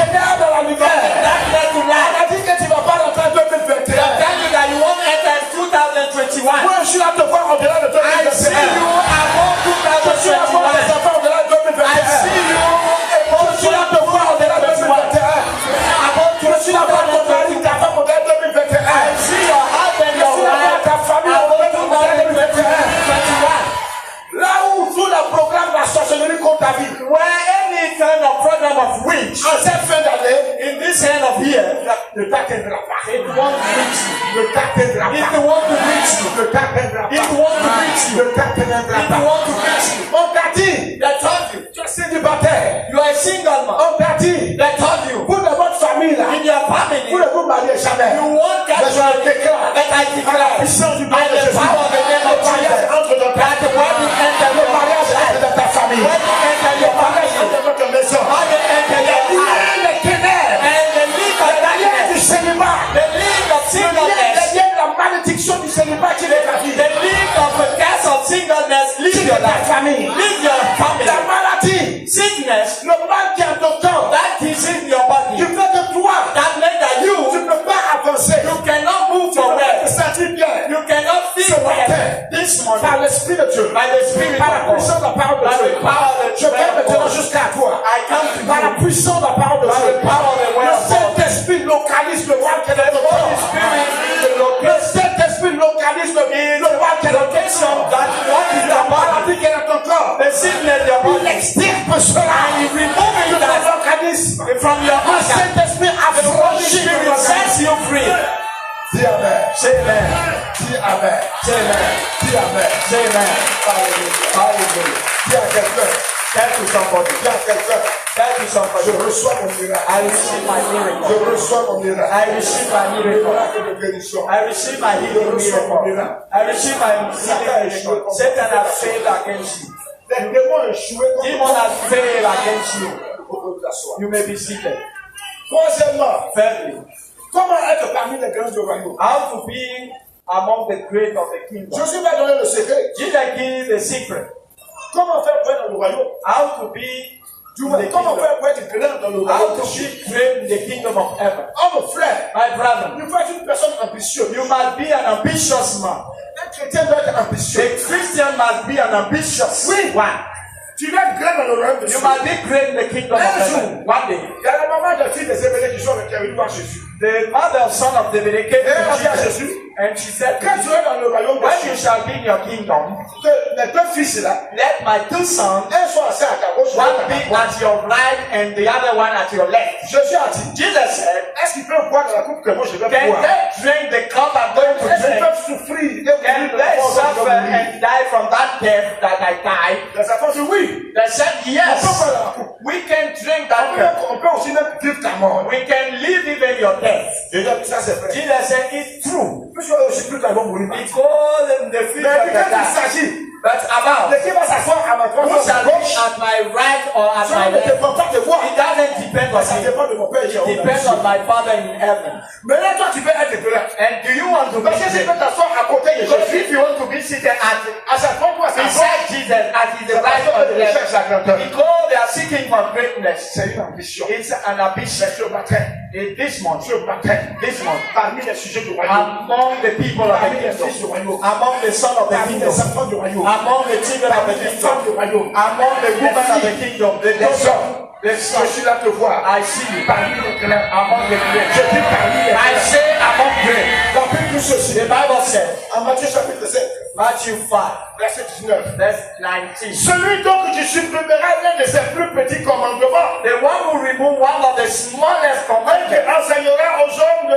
ne t'atteindra pas. It won't reach you. Ne t'atteindra If pas. you want to reach you, Ne t'atteindra if you pas. want to reach you, Ne t'atteindra if you pas. want to reach you, On t'a dit, they told you, tu es célibataire. you are a single man. On t'a dit, They told you, vous dans votre famille là, in your family, vous ne vous mariez jamais. you won't get Mais je married. déclare, But I declare, puissance du nom by de the Jésus, power of the name of le mariage Jesus, entre dans ta that the wedding enter le your mariage entre life. dans ta famille. When you enter your Mariage family, entre dans votre maison. how you enter your house, Les ténèbres, and the league of les liens du darkness, célibat, the league of les singleness, liens de la malédiction du célibat qui est ta vie. the league of the curse of singleness, leave your Ta life. famille. Leave your family. La maladie, Sickness, le mal qui est en ton corps, that is in your body. tu fais de toi, That meant that tu you ne peux pas avancer. cannot move Tu ne peux pas te forward. sentir bien. You cannot feel Ce matin, well this par morning l'Esprit de Dieu, by the Spirit par la of puissance de God. la parole de By Dieu. the power of the Je vais Spirit of maintenant God. jusqu'à toi. I come to Par la you. puissance de la parole de By Dieu. the power of the word Le of God. Saint-Esprit localise le mal qui est dans ton Holy corps. Spirit, the Le location, Saint-Esprit localise le mal qui est dans ton location corps. that what is La your body, maladie qui est dans ton corps. the sickness your Il body, extirpe cela. and you remove De it ton that organisme. from your Le organ. Saint-Esprit The Holy affranchit ton Spirit organisme. sets you free. Dis Amen. Say amen. Dis Amen. Say amen. Dis Amen. Say amen. Alléluia. Hallelujah. Dis à quelqu'un. Tell to somebody. Dis à quelqu'un. Tell to somebody. Je reçois mon miracle. I receive my Je miracle. reçois mon miracle. I receive my Le miracle. miracle de guérison. I receive my healing miracle. I receive my healing miracle. Satan has failed against you. Les démons ont échoué contre Demon toi. has failed against you. Faut que tu t'assoies. You may be seated. Troisièmement, Thirdly, comment être parmi les grands du royaume? how to be among the great of the kingdom. Jésus va donner le secret. Jesus give the secret. Comment faire pour être dans le royaume? How to be in the Comment kingdom. faire pour être grand dans le How royaume? to be great in the kingdom of heaven. Oh mon frère, My brother, il faut être une personne ambitieuse. you must be an ambitious man. Un chrétien doit être ambitieux. A Christian must be an ambitious one. Tu dois être grand dans le royaume de You Dieu. must be great in the kingdom of heaven. One day, Il y a la maman des filles des Zébédée qui sont venues voir Jésus. the mother of son of David came Et elle a to dit à Jesus, Jésus, and she said, quand tu es dans le royaume de when you Dieu, shall be in your kingdom, que les deux fils là, let my two sons, un soit assis à ta gauche, one l'autre à be ta droite. at your right and the other one at your left. Jésus a dit, Jesus said, est-ce qu'ils peuvent boire de la coupe que moi je vais can boire? they drink the cup I'm going to Est-ce qu'ils drink? peuvent souffrir et Can mourir de they la mort suffer dont ils vont mourir? and die from that death that I died? Les enfants disent oui. They said, On peut yes, boire de la coupe. we can drink that cup. On peut aussi même vivre ta mort. We can live even your death. Jésus a dit ça c'est vrai. Jesus said, it's true. Puisque eux aussi plus tard ils vont mourir. Mais Because in the future, quand they il die. s'agit But about de qui va s'asseoir à ma droite who ou à ma shall be gauche, at my right or at ça my ne left, dépend pas de moi. it doesn't depend on Ça me. dépend de mon Père qui est It au depends on my Father in heaven. Mais là, toi, tu veux être grand. And do you want to be Parce que si tu great? peux t'asseoir à côté de Because Jésus, if you want to be seated at à sa droite ou à sa gauche, beside Jesus at his right or the left, cherche la grandeur. because they are seeking for greatness, C'est une ambition. it's an ambition. Ce matin, This month, this month, parmi les sujets du royaume, among the people of the parmi les kingdom, fils du royaume, among the son of the parmi kingdom, les enfants du royaume, among the children of parmi the les femmes kingdom, du royaume, among the women of the kingdom, the son, the je son. suis là te voir. I see you Parmi les grands, among the je great. dis parmi les I grands. say among great. La Bible dit ceci, The Bible says, en Matthieu chapitre 7, Matthew 5, verset 19. verse 19. Celui donc qui supprimeras l'un de ses plus petits commandements, The one who remove one of the smallest et qui commandments enseignera aux hommes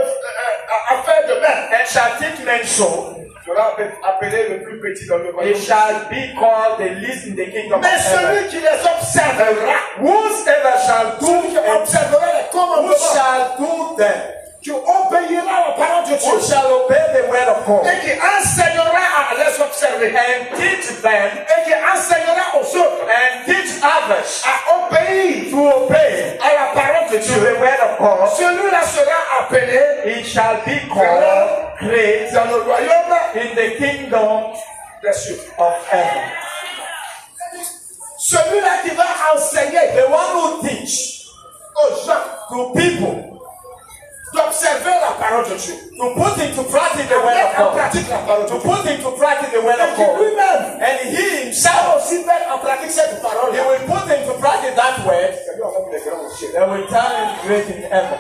à faire de même, and shall teach men so, sera appelé le plus petit dans le it royaume. shall be called the least in the kingdom of Mais heaven. celui qui les observera, Whosoever shall do celui qui observera les who commandements, shall do them, qui obéira à la parole de who Dieu, shall obey the word of God, et qui enseignera à les observer, and teach them, et qui enseignera aux autres and teach others à obéir to obey à la parole de to Dieu. the word of God, Celui-là sera appelé he shall be called great dans le royaume in the kingdom des cieux. of heaven. Celui-là qui va enseigner The one who teach aux gens to people d'observer la parole de Dieu, to put into practice the word of mettre en God, pratique la parole de to Dieu. put into practice the word Et of qui God, lui-même and he va himself, aussi mettre en pratique cette parole. he will put into practice that word, C'est lui en fait les grands au ciel. that will turn him great in heaven.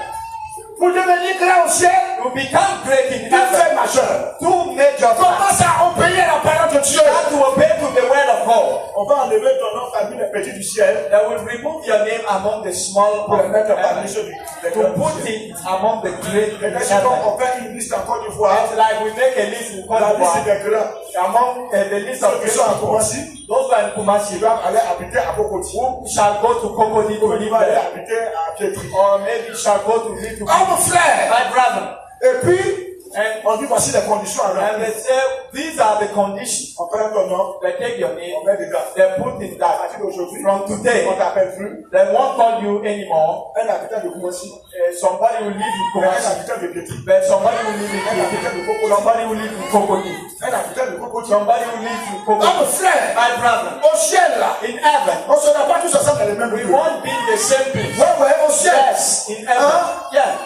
Pour devenir grand au ciel, to become great in deux faits heaven, majeurs. two major facts. Commence à obéir la parole de Dieu. You have to obey to the word of God. On va enlever ton nom parmi les petits du ciel That will remove your name among the small pour le of mettre parmi heaven, ceux du to put it among the great in Maintenant, si heaven. on fait une liste en Côte d'Ivoire, It's like we make a list in Côte la liste d'Ivoire, des grands, among the list ceux of qui great sont en people. Koumassi, Those who are in Kumasi, ils doivent aller habiter à Cocody. who shall go to Cocody to Ils live vont aller there, habiter à Pietri. or maybe shall go to live to Oh mon frère. my brother. Et puis, And, on dit voici les conditions à and remplir. they say, these are the conditions. On prend ton nom, They take your name, on met dedans. they put in À that. partir d'aujourd'hui, From today, on t'appelle plus they won't call you anymore. un habitant de Koumassi, Somebody will live in un Kumasi, habitant de Pietri, but somebody will live in un habitant Kyoto. de Cocody, Somebody will live in Cocody. un habitant de Cocody. Somebody will live in Oh mon Cocody. frère. My brother, Au ciel là. in heaven, On sera pas tous ensemble dans les mêmes we lieux. won't be in the same place. Ouais, au ciel. Yes, in heaven. Huh? Yeah.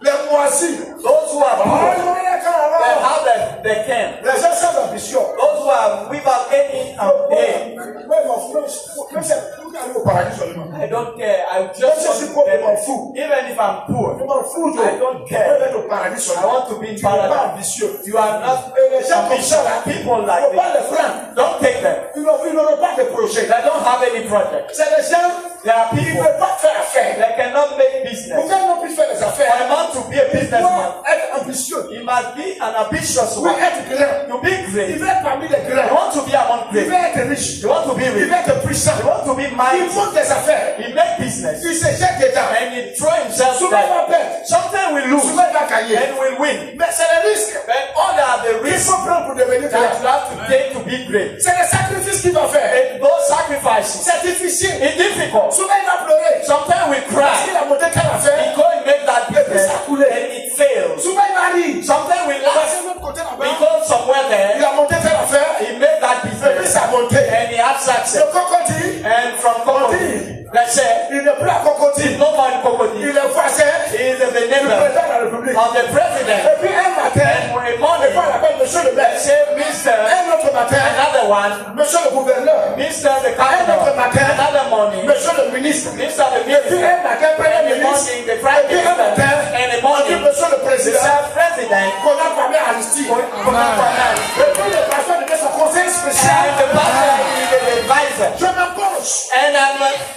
Les moisis. Those who are Oh, poor, non, they have they can. Les gens sans ambition. Those who are without any aim, Même en France, même si vous allez au paradis seulement. I don't care. I Même just si je suis want pauvre, to je m'en fous. even if I'm poor, Je m'en fous, I don't care. Je veux être au paradis I seulement. want to be in Tu n'es pas paradise. ambitieux. You are not Et les gens comme ça, là, people il like ne faut pas this. les prendre. Don't take them. Ils n'auront pas de projet. They don't have any project. C'est les gens There are qui ne people peuvent pas faire affaire. that cannot make Pour business. qu'elles non plus faire les For affaires, a man to be a il businessman, doit être ambitieux. he must be an ambitious Oui, one. être grand. To be Il great, veut être parmi les you grands. want to be among Il great. veut être riche. You want to be Il rich. veut être puissant. You want to be Il mighty. monte des affaires. He make business. Il se jette dedans. And he throw himself Souvent il va down. perdre. Sometimes we lose Souvent il va gagner. and we win. Mais c'est le risque But all are the qu'il risks faut prendre pour devenir that grand. you have to take to be great. C'est le sacrifice qu'il va faire. And those sacrifices, C'est difficile. it's difficult. Souvent il va pleurer. Sometimes we Parce cry. qu'il a monté quelle affaire. We go and make that business ça coulait. and it fails. Souvent il va rire. Sometimes we Parce laugh. que l'autre côté We là-bas, go somewhere il there, a monté telle affaire. he made that Et puis business ça a monté. and he had Le success. crocodile, And from Cocody, they say, il n'est plus à he's crocodile. no more in Cocody. Il est voisin He is the du neighbor président de la République. of the president. Et puis un matin, And one des morning, fois on appelle monsieur le they maire. say, Mr. Un autre matin, Another one, monsieur le gouverneur. Mr. the Un autre governor. matin, Another morning, monsieur le ministre. Mr. the Et puis minister. un matin, premier And the ministre. morning, the prime Et puis un minister. matin, And the on dit morning, monsieur le the président. president. Qu'on a parlé à Aristide. Et puis le pasteur devient son conseil spécial. And the pastor is the advisor. Je m'approche. And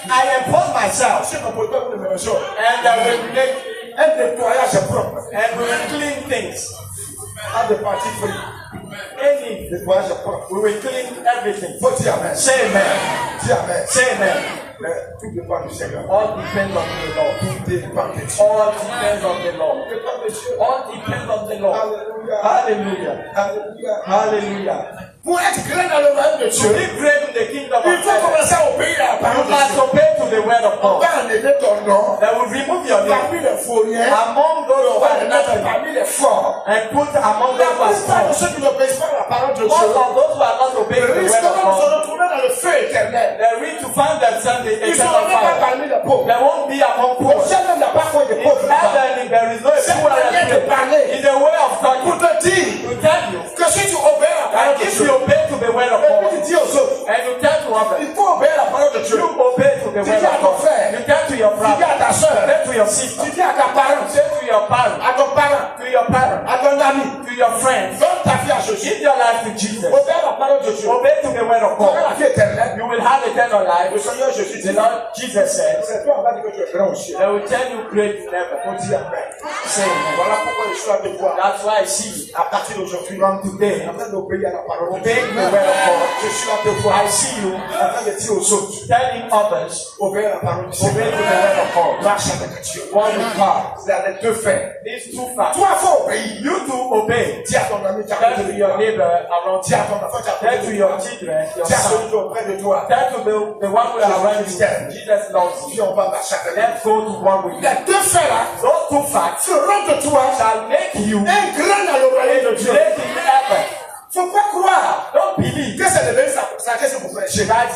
I impose myself. Je m'appelle pas pour les mêmes choses. And I will make, Un nettoyage propre. and we will clean things. Pas de parti pris. Any, Nettoyage propre. we will clean everything. Faut dire amen. Say amen. Dis amen. Say amen. Mais tout dépend du Seigneur. All depends on the Lord. Tout dépend de Dieu. All depends on the Lord. Tout dépend de Dieu. All depends on the Lord. Alléluia. Hallelujah. Alléluia. Hallelujah. Pour être grand dans le royaume de To Dieu, be great in the kingdom il of faut heaven, commencer à obéir à la you parole de must Dieu. obey to the word of On God. va enlever ton nom That will remove your name parmi les fourrières. among those On who va are le mettre nothing parmi les forts. and put among La those who are plupart de strong. ceux qui n'obéissent pas à la parole de Most Dieu of those who are not obeying the word risqueront de of se God, retrouver dans le feu éternel. they read to find themselves in Ils ne seront eternal même pas fire. parmi les pauvres. They won't be among Au poor. ciel même, il n'y a pas quoi de In pauvres là-bas. heaven, there is no C'est poor une manière de parler. It's a way of Pour talking. te dire To tell you que si tu obéis à la parole that de if Dieu, you obey to the word of et puis God, tu dis aux autres, and you tell to others, il faut obéir à la parole de Dieu. you obey to the Tu word dis à of ton God. frère, You tell to your tu dis à brother, ta soeur, tell to your sister, tu dis à ta parent, say to your parent, à ton parent, to your parent, à ton ami, to your friends. donne ta vie à Jésus. Give your life to Jesus. Obéis à la parole de Dieu. Obey to the word of Tu auras la God. vie éternelle. You will have eternal Le life. Seigneur Jésus The dit, Lord Jesus said, c'est toi, on va dire que tu es grand au ciel. they will tell you great in heaven. On dit amen. Say amen. Voilà pourquoi je suis à te voir. That's why I see À partir d'aujourd'hui, from today, afin d'obéir à la parole de obey Dieu. the word of God. Je suis à te voir. I see you Afin de dire aux autres, telling others, obéir à la parole du obey Seigneur. to the word of God. Marche avec Dieu. One with God. C'est les deux faits. These two facts. Toi, il faut obéir. You to obey. Dis à ton ami, tu as Tell côté to de your toi. neighbor around Dis à you. ton enfant, tu as Tell côté to de your toi. children, your Dis à celui son. qui est auprès de toi. Tell to the one who is around you. Jesus loves you. Puis on va marcher avec lui. Let's go to one with you. Les deux faits là Those two facts feront de toi shall make you un grand dans le royaume de Dieu. great in heaven. Faut pas croire Don't believe que c'est devenu ça que c'est pour prêcher. that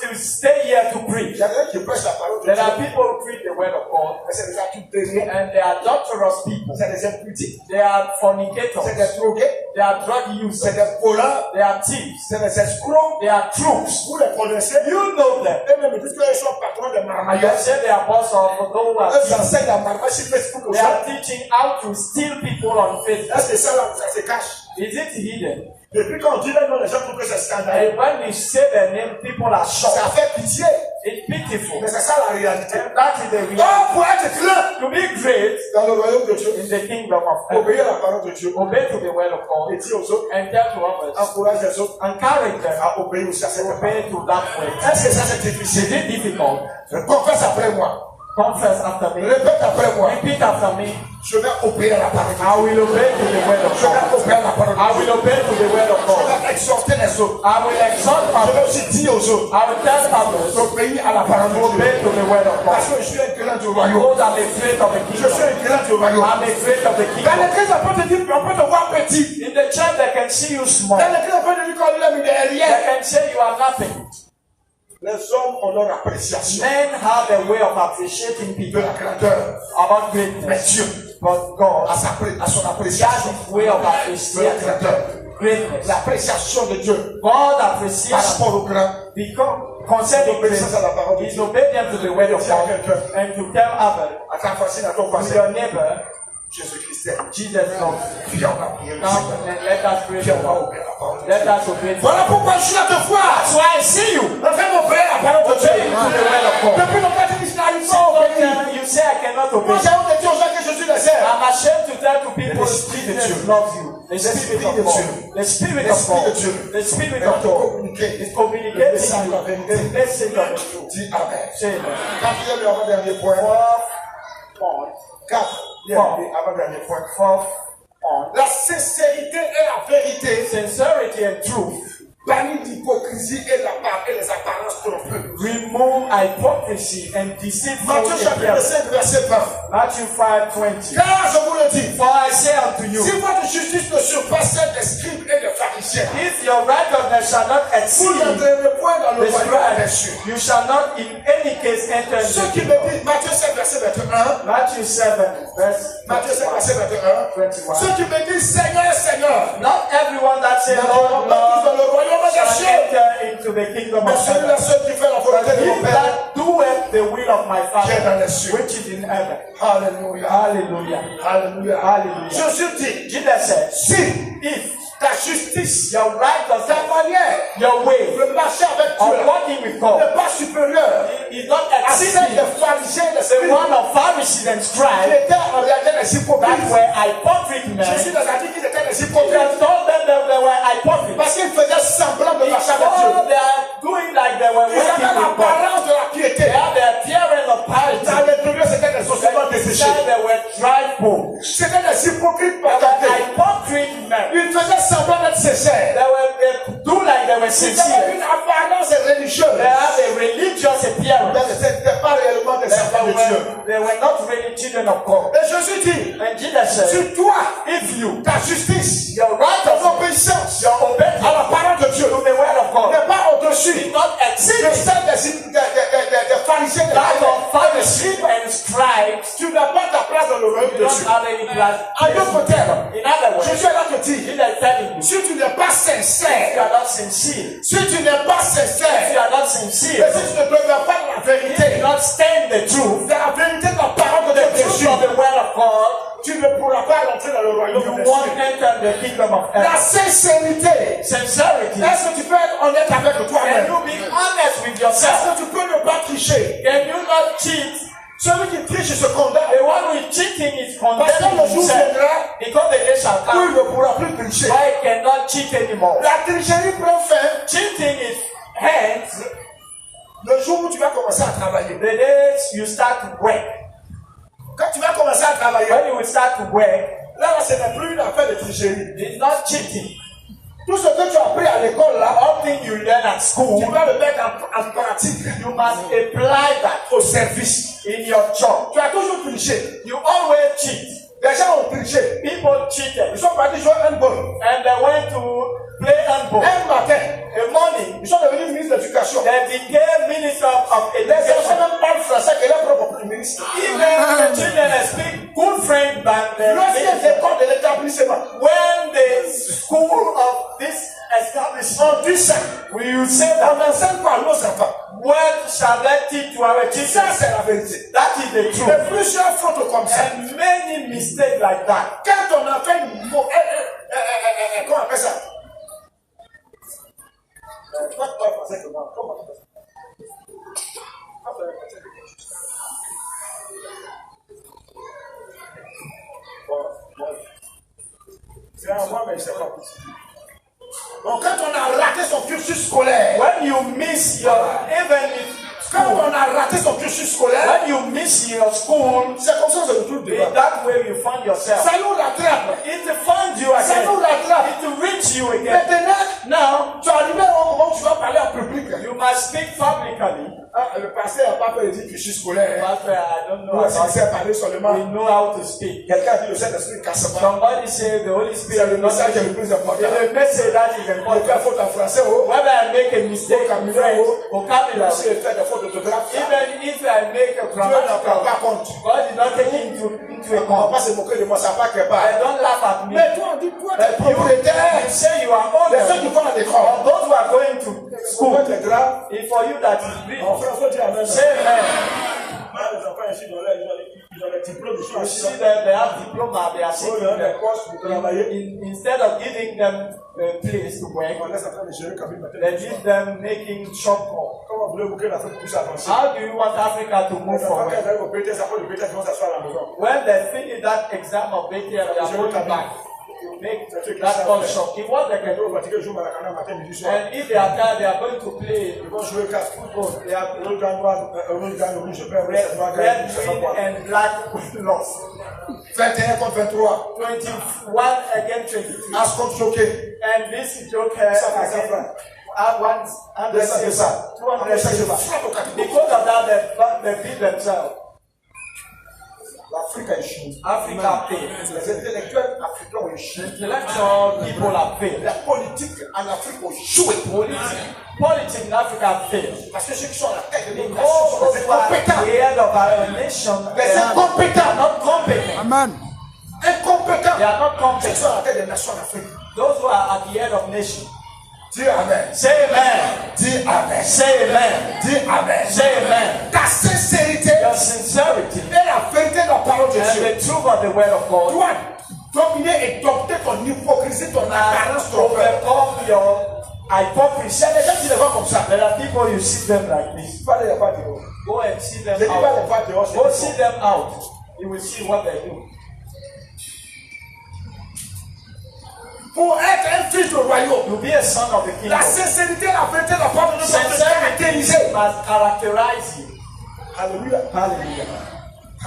you stay here to preach. Il y a des gens qui prêchent la parole de There Dieu. are people who preach the word of God, Mais c'est des adultériens, and they are adulterous people. c'est des impudiques, They are fornicators. c'est des drogués, They are drug c'est users. des voleurs, They are thieves. c'est des escrocs. They are troops. Vous les connaissez. You know them. Eux-mêmes, ils disent qu'ils sont patrons de You marmailleurs. say they are boss of those who are Eux, ils thieves. enseignent la marmaille sur Facebook They aussi. are teaching how to steal people on Facebook. Est-ce que ça, là, ça se cache? Is it hidden? Depuis qu'on dit les noms, les gens trouvent que c'est scandaleux. And when we say their name, people are Ça shocked. fait pitié. It's pitiful. Mais c'est ça la réalité. And that is the reality. Oh, pour être grand To be great dans le royaume de Dieu, in the kingdom of heaven, obéir à la parole de Dieu, obey to the word of et God, dire aux autres, and tell to others, encourage les autres encourage them à obéir aussi à cette to parole. obey to that way. Est-ce que ça c'est Is difficile? it difficult? Confesse après moi. Confess after me. Répète après moi. Repeat after me. Je vais obéir à la parole de Dieu. I will obey to the word of Je vais God. obéir à la parole de I Dieu. will obey to the word of Je God. vais exhorter les autres. I will exhort Je vais others. aussi dire aux autres I will tell others to d'obéir à la parole de obey Dieu. to the word of Parce God. que je suis un grand du royaume. Because I'm a great of the Je suis kingdom. un grand du royaume. I'm a great of the Dans kingdom. l'église, on peut te dire, on peut te voir petit. In the church, they can see you small. Dans l'église, on peut te dire qu'on l'aime, il est They rien. can say you are nothing. Les hommes ont leur appréciation Men have a way of appreciating de people la grandeur. about Mais greatness. Dieu, But God à son has appréciation his way of de la appreciating grandeur. greatness. L'appréciation de Dieu God par appreciates rapport au grand. because concerning L'obéissance à la parole de greatness, is Dieu. obedient to the word of God and to tell others, À ta voisine, à ton to voisin, your neighbor, Jésus-Christ est. Jesus loves you. Viens, on va prier. Come and let us pray Viens, to on va God. obéir à la parole de Dieu. Let us obey. Voilà pourquoi je suis là te voir. That's why I see you. On fait obéir à la parole de Dieu. Obey to the word of God. Depuis longtemps, tu dis, je n'arrive pas à So obéir. you say I cannot Moi, obey. j'ai honte de dire aux gens que je suis le seul. I'm ashamed to tell to people L'esprit de Jesus Dieu. loves you. The Spirit of de God. Dieu. The Spirit of L'esprit de God. Dieu. The Spirit Elle va of te God communiquer. is communicating message de la you vérité. the message of the truth. Dis Amen. Say amen. Quatrième et avant-dernier point. Fourth point. 4. Avant-dernier point. Fourth point. La sincérité et la vérité Sincerity and truth bannit l'hypocrisie et les apparences trompeuses. remove hypocrisy and deceitful Matthieu chapitre appearance. 5 verset 20. Matthew 5:20. Car je vous le dis, For I say unto you, si votre justice ne surpasse celle des scribes et des pharisiens, if your righteousness shall not vous exceed n'entrerez point dans le the royaume des scribe, cieux. you shall not in any case enter Ceux into qui the me kingdom. disent, Matthieu 5 verset 21, Matthew 7, verse Matthieu 5 verset 21, 21. ceux qui me disent Seigneur, Seigneur, Not everyone that says, n'entreront Lord, pas tous dans Lord, le royaume des shall cieux, enter into the kingdom mais of celui-là heaven. seul qui fait la But volonté de mon he Père, that doeth the will of my qui est dans Father, les cieux. which is in heaven. Alléluia. Hallelujah. Alléluia. Hallelujah. Jésus dit, Jesus said, si if ta justice, your ta righteousness, manière your way de marcher avec of Dieu walking with God n'est pas supérieure is not à celle exceeding des pharisiens et des the scribes one of Pharisees and qui scribes étaient en réalité des that hypocrites. were hypocrite men. Jésus nous a dit qu'ils étaient des He hypocrites has told them that they were hypocrites. parce qu'ils faisaient semblant de marcher avec Dieu. Because they are doing like they were Ils working avaient with God. l'apparence de la piété. They have the appearance of Dans piety. l'intérieur, c'était des ossements desséchés. Inside they were dry bones. C'était des hypocrites They par were qualité. hypocrite men. Ils faisaient semblant d'être sincères. They do like they were Ils avaient sincere. une apparence religieuse. They have a religious appearance. Mais ce n'était pas réellement des enfants de Dieu. They were not really children of God. Et Jésus dit, And Jesus said, si toi, if you, ta justice, your ton righteousness, obéissance your à obedience la parole de Dieu to the word of God n'est pas au-dessus is not de exceeding celle des pharisiens et that of des Pharisees and scribes. tu n'as pas ta place dans le royaume You de don't Dieu. have any place. En d'autres termes, In other words, Jésus est là te dire, Jesus is telling you, si tu n'es pas if you sincère, are not sincere, si tu n'es pas if you sincère, are not et sincere, si tu ne demeures pas dans la if you vérité, do not stand the truth, de la vérité de la parole de the Dieu, truth of the word of God, tu ne pourras pas rentrer dans le royaume you des won't cieux. enter the kingdom of La heaven. sincérité, Sincerity. est-ce que tu peux être honnête avec Can toi-même? you be honest with Est-ce yourself? que tu peux ne pas tricher? Can you not cheat? Celui qui triche se condamne. The one who is cheating is Parce que condemning le jour himself viendra because the day shall où il come. ne pourra plus tricher. I cannot cheat anymore. La tricherie prend fin Cheating is hands le jour où tu vas commencer à travailler. the day you start to work. Quand tu vas commencer à travailler, When you will start to work, là, ce n'est plus une affaire de tricherie. it's not cheating. Tout ce que tu as appris à l'école, là, All things you learn at tu school, vas le mettre en pratique you must apply that au service. in your job. Tu as toujours triché. You always cheat. Les gens ont triché triché. People cheated. Ils sont partis jouer handball. And they went to play handball. Un matin, A morning, ils sont devenus ministres de l'éducation. they became minister of Les enfants education. même parlent français que leur propre ministre. Even the children speak good French than the Lorsqu'ils minister. écoles de l'établissement, When the school of this establishment, on dit ça. will you say On that? n'enseigne pas à nos enfants. What shall they teach to our Ça, children? c'est la vérité. That is the Il y truth. a plusieurs fautes comme ça. And many mistakes like that. Quand on a fait une comment on appelle ça? Toi, tu parles français que moi. Comment on appelle ça? C'est un moi, mais je ne sais pas. Donc, quand on a raté son cursus scolaire, When you miss your, even if quand on a raté son cursus scolaire, when you miss your school, c'est comme ça que je retrouve in dedans. that way you find yourself. Ça nous rattrape. It finds you Ça nous again. rattrape. It reach you again. Maintenant, Now, tu es arrivé au moment où tu vas parler en public. you must speak publicly. Ah, le pasteur n'a pas fait le cursus scolaire. But I don't know Nous, about il sait parler seulement. we know how to speak. Quelqu'un dit le Saint-Esprit casse pas. Somebody say the Holy C'est Spirit le is not message le plus important. the message that is Il fait important. faute en français, oh. Whether I make a mistake in French, Si vocabulary, il fait des fautes d'orthographe, even if I make a Dieu n'en prend grammatical, pas compte. God is not taking into On ne va account. pas se moquer de moi, ça part quelque part. I don't laugh at me. Mais toi, on dit, toi, tu es But you propriétaire. say you are Les ceux honored. qui vont à l'école. For those who are going to School, school, c'est grave. if for you that is big, En France, on dit Amen. say amen. Les enfants ici, ils ont les diplômes, ils sont You assis. see that they have diploma, they are Ils sitting ont des there. postes pour travailler. Instead of giving them a place to work, On laisse en train de gérer comme une they matin. leave them making shop call. Comment voulez-vous que l'Afrique puisse avancer? How do you want Africa to move Les enfants, quand forward? ils arrivent au BTS, après le BTS, ils vont s'asseoir à la maison. When they finish that exam of BTS, they are going back to make that call shop. If what they can Ils do, vont fatiguer, ils jouent Maracana matin, midi, soir. and if they are tired, they are going to play Ils vont jouer 4 football. Il y a rouge, gagne, noir, rouge, gagne, rouge, vert, rouge, red, noir, red gagne, ça va win quoi. and black loss. 21 contre 23. 21 against 22. As contre choqué. And this joker Ça fait ça, again, frère. have one De ça, de ça. 200 Après ça, je vais silver. frappe au capitaine. Because of that, they beat themselves. L'Afrique a échoué. Africa failed. Les intellectuels africains ont échoué. Intellectual people have failed. La politique en Afrique a échoué. Politics in Africa failed. Parce que ceux qui sont à la tête de nos Because nations sont those des who are incompétents. the head of our nation, Des they are incompétents. not competent. Amen. Incompétents. They are not Ceux qui competent. sont à la tête des nations en Afrique. Those who are at the head of nation. Dis Amen. Say amen. Dis Amen. Say amen. Dis Amen. Say amen. Ta sincérité Your sincerity et la vérité de la parole de and Dieu the truth of the word of God doit dominer et dompter ton hypocrisie, ton apparence, and ton peur. overcome your hypocrisy. Il y a des gens qui les voient comme ça. There are people you see them like this. Tu vas aller là-bas dehors. Go and see Je them dis pas les out. voir dehors. c'est Go des see faux. them out. You will see what they do. Pour être un fils du royaume, To be a son of the la kingdom, sincérité, la vérité, la parole de Dieu doit te sincerity caractériser. must characterize you. Alléluia. Hallelujah.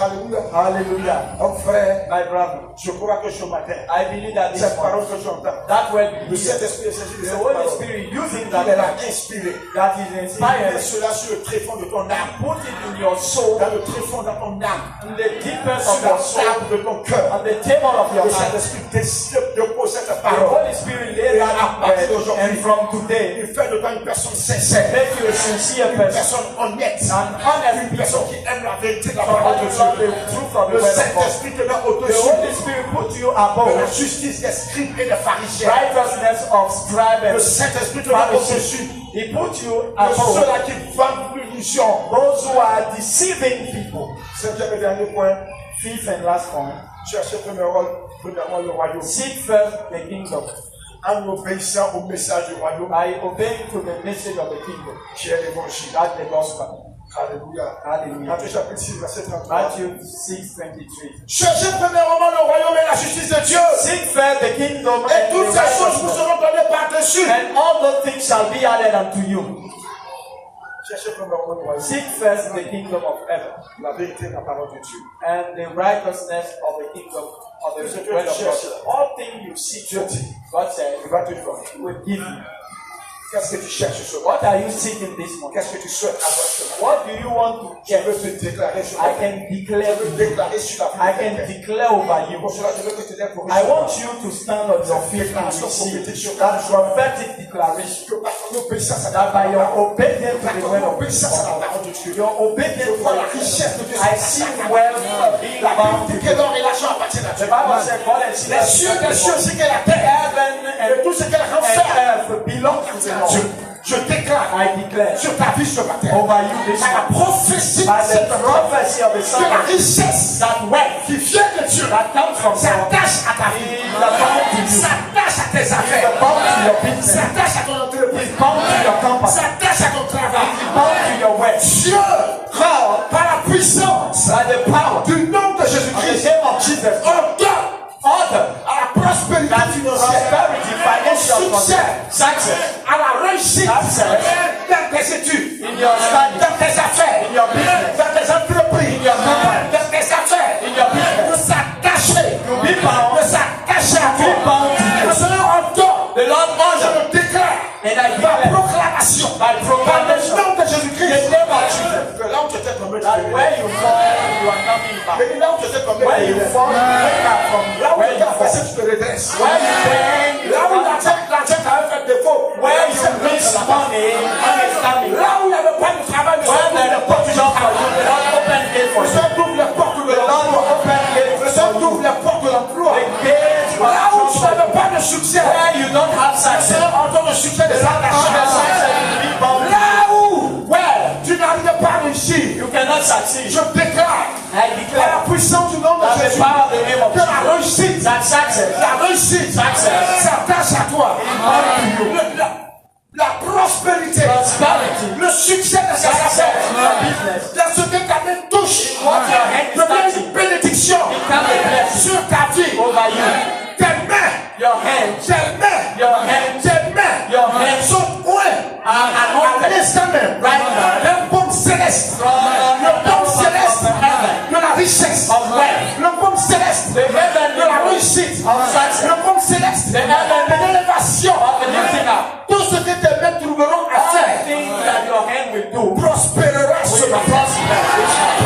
Alléluia. Hallelujah. Donc frère, My brother, je crois que ce matin, I believe that this cette parole morning, que j'entends, that word le Saint-Esprit est saisi de the cette Holy parole. Spirit using Il that est là word inspiré. that is Mets inspired, cela sur le tréfonds de ton âme. put it in your soul, Dans le tréfonds de ton âme. in the deepest Sur of la your soul, table de ton cœur. on the table of your Le heart. Saint-Esprit décide de poser cette The parole. Holy Spirit lay that word, and from today, Il fait de toi une personne sincère. make you a sincere Une person, personne honnête. an honest Une personne person, qui aime la vérité de la parole de someone who Dieu. loves the truth of the Le word of God. Saint-Esprit te met The au-dessus Holy Spirit put you de la above justice des scribes et des pharisiens. righteousness of scribe Le and Saint-Esprit te met Pharisees. au-dessus He put you de above ceux-là qui vendent l'illusion. those who are deceiving people. Cinquième et dernier point, Fifth and last point, cherchez premièrement le royaume. seek first the kingdom En obéissant au message du royaume by obeying to the message of the kingdom. qui est l'évangile. That's the gospel. Alléluia. Hallelujah. Matthieu chapitre 6, verset 33. Matthew 6:23. Cherchez premièrement le royaume et la justice de Dieu. Seek first the kingdom Et and the toutes ces choses vous righteousness, seront données par-dessus. and all those things shall be added unto you. Cherchez premièrement le royaume. Seek first the kingdom of heaven La vérité de la parole de Dieu. and the righteousness of the kingdom of the word of God. All things you seek, God said, Il va te donner. He will give you. Qu'est-ce que tu cherches ce matin? What are you seeking this morning? Qu'est-ce que tu souhaites avoir ce matin? What do you want to Je get? veux te déclarer sur I la can declare. Je veux déclarer sur la I can declare over you. Pour cela, je veux que tu aies pour I want you to stand on your feet and receive that prophetic declaration that by your obedience to the word of God, your obedience to the richesse de Dieu, I see wealth being bound to you. The Bible says God has seen Les cieux des cieux, c'est que la terre, heaven et tout ce qu'elle and renferme, earth belongs to the Lord. je déclare I declare sur ta vie ce matin, over you this par la morning, prophétie by de cette the prophecy of the Son que la of God, richesse that wealth qui vient de Dieu that comes from God s'attache à ta vie, is bound to you, s'attache à tes is affaires, bound to your business, s'attache à ton entreprise, is bound to your company, s'attache à ton travail. is bound to your wealth. Dieu, par la puissance By the power du nom de of the Jésus-Christ, name of Jesus, ordonne order à la prospérité that financière, prosperity, financial succès, success à la réussite dans tes études, in your study, dans tes affaires, in your business, dans tes entreprises, in your company, dans tes affaires, in your business, de s'attacher, to be bound, de s'attacher à to be toi. bound to you. Le Seigneur ordonne, The Lord je ordered, le déclare, and I par declare, proclamation, by par le proclamation, nom de in Jésus-Christ, the name of Jesus, que là où tu étais tombé, that where you fall, you are coming back. et là où tu étais tombé, Where you fall, you wake up from là où where tu you as passé, fall. tu te redresses. Where you bend, you Là où come l'argent back. t'avait fait défaut, Where you miss money, money is coming. là où il n'y avait pas de travail, le Where Seigneur there is no job for you, the Lord open gate for Le you. Seigneur ouvre les portes de The Lord will l'emploi. open gate Le for Seigneur you. ouvre les portes de l'emploi. The gates for Là où tu you. n'avais pas de succès, Where you don't have le success. Seigneur ordonne le succès des The Lord attachés. orders success to be bound. Là où Where tu n'arrivais pas à réussir, you cannot succeed, je déclare I par declare la puissance du nom de that the Jésus power of the name of que la Jesus, réussite, that success la réussite s'attache à toi. La prospérité, prosperity, le succès de ces success affaires, in your business, dans ce que ta main touche, what your hand is devient touching, une bénédiction become a blessing sur ta vie. over you. Tes mains, Your hands, tes mains, your hands, tes mains your hands sont loin are à anointed l'instant même. right now Le baume céleste, from le baume céleste from heaven de la richesse, of wealth, le baume céleste the heaven de la réussite, of success, le baume céleste the heaven de l'élévation. of the lifting up. Tout ce que tes mains trouveront à faire Everything that your hand will do prospérera ce will matin. prosper.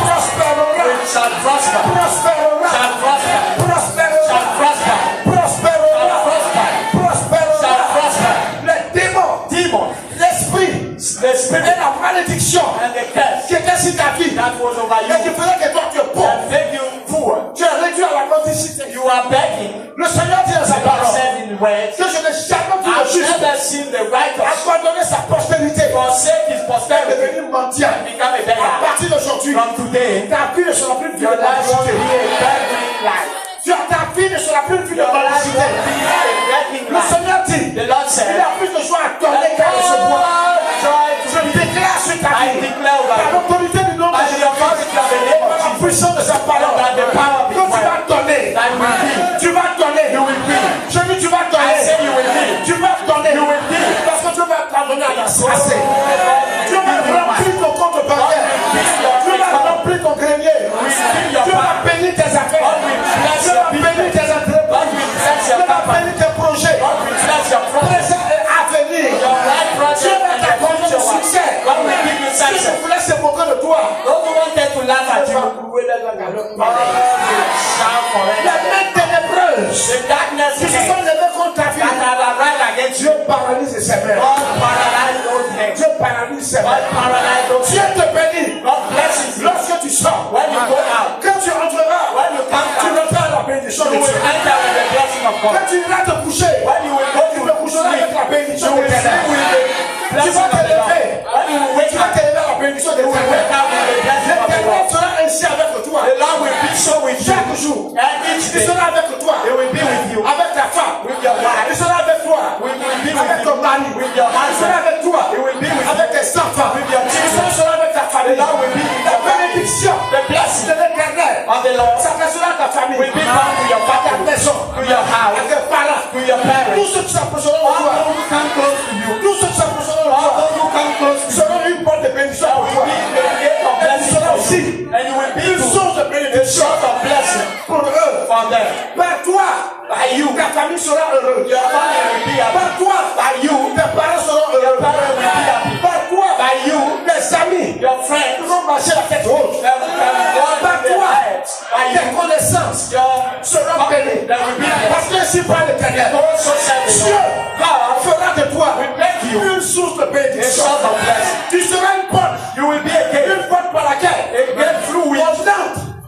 Prospérera, It shall prosper. prospérera, Shall prosper. prospérera, Shall prosper. prospérera, Shall prosper. prospérera. Shall prosper. Les démons, Demon, l'esprit the et spirit la malédiction and the curse qui était sur ta vie that was over et qui you faisait que toi tu es pauvre, that make you poor. tu es réduit à la mendicité. You are begging. Le Seigneur dit dans sa The Lord parole said in the words, que je n'ai jamais vu le I've juste never seen the righteous abandonner sa prospérité forsake his et prosperity devenir mendiant. and become a À beggar. partir d'aujourd'hui, From today, ta vie ne sera plus une vie your de life won't be mendicité. a begging life. Ta vie ne sera plus une vie de Your life mendicité. won't be a begging Le life. Seigneur dit, The Lord il said, y a plus de joie à donner qu'à recevoir. Je déclare sur ta I vie, declare over par you, l'autorité du nom de by the Jésus, authority of the name par of la Jesus, puissance de sa parole, by the power of que His tu vas word, donner. that will be. Tu vas donner. You will be. Je dis tu vas I donner. say you will be. Tu vas donner. You will be. Parce que Dieu va t'amener à assez. Dieu va Will remplir ton compte bancaire. Dieu va remplir ton grenier. Dieu va bénir tes affaires. Dieu va bénir tes entreprises. Dieu va bénir tes projets. Présent et à venir. Dieu va t'accorder le succès. Si je voulais se moquer de toi, Those who wanted to laugh at tu vas you, trouver dans la galère. God will shout forever. Les mains ténébreuses The darkness qui se sont levées contre ta vie, that have arrived against you, Dieu paralyse ses mains. God paralyze those hands. Dieu paralyse ses God mains. paralyze those Dieu hands. te bénit. God blesses you. Lorsque tu sors, When you go out, quand tu entreras, when you come tu back, entreras à la bénédiction you de will Dieu. enter with the blessing of God. Quand tu iras te coucher, When you will go tu to te coucheras avec la sleep, bénédiction you de will sleep Dieu. with the Tu blessing vas of te the Lord. lever. When you will wake Tu vas up, te lever à la bénédiction de you will wake Dieu. up with the blessing of the L'éternel Lord. sera ainsi avec toi. The Lord will be so with you. Chaque jour, And each il day, sera avec toi. He will be with you. Avec ta femme. With your wife. Il sera avec toi. We will be Avec with ton you. mari. With your Il sera husband. avec toi. He will be with Avec tes enfants. With your children. Il sera avec ta famille. The Lord will be with La your family. bénédiction The blessing de l'éternel of the Lord s'adressera à ta famille. will be bound to your À ta family, maison. to your À house, tes parents. to your Tous parents. ceux qui s'approcheront de All toi. those who come close to you, Tous ceux qui s'approcheront de all toi. those who come close to you, Seront une porte de bénédiction pour will toi. be the gate of blessing for you. And you will be Une source de the bénédiction source of blessing pour eux. for upon them. Par toi, By you, ta famille sera heureuse. your family will be happy. Par toi, By you, tes parents seront your heureux. parents will be happy. Par toi, By you, tes amis your friends vont marcher la tête haute. Par toi, by tes you, connaissances your seront bénies. that will be Parce que si par l'éternel, also said the Dieu Lord, God fera de toi will make you une source de a bénédiction. source of blessing. Tu seras une porte. You will be a gate. Une porte par laquelle A gate through which on entre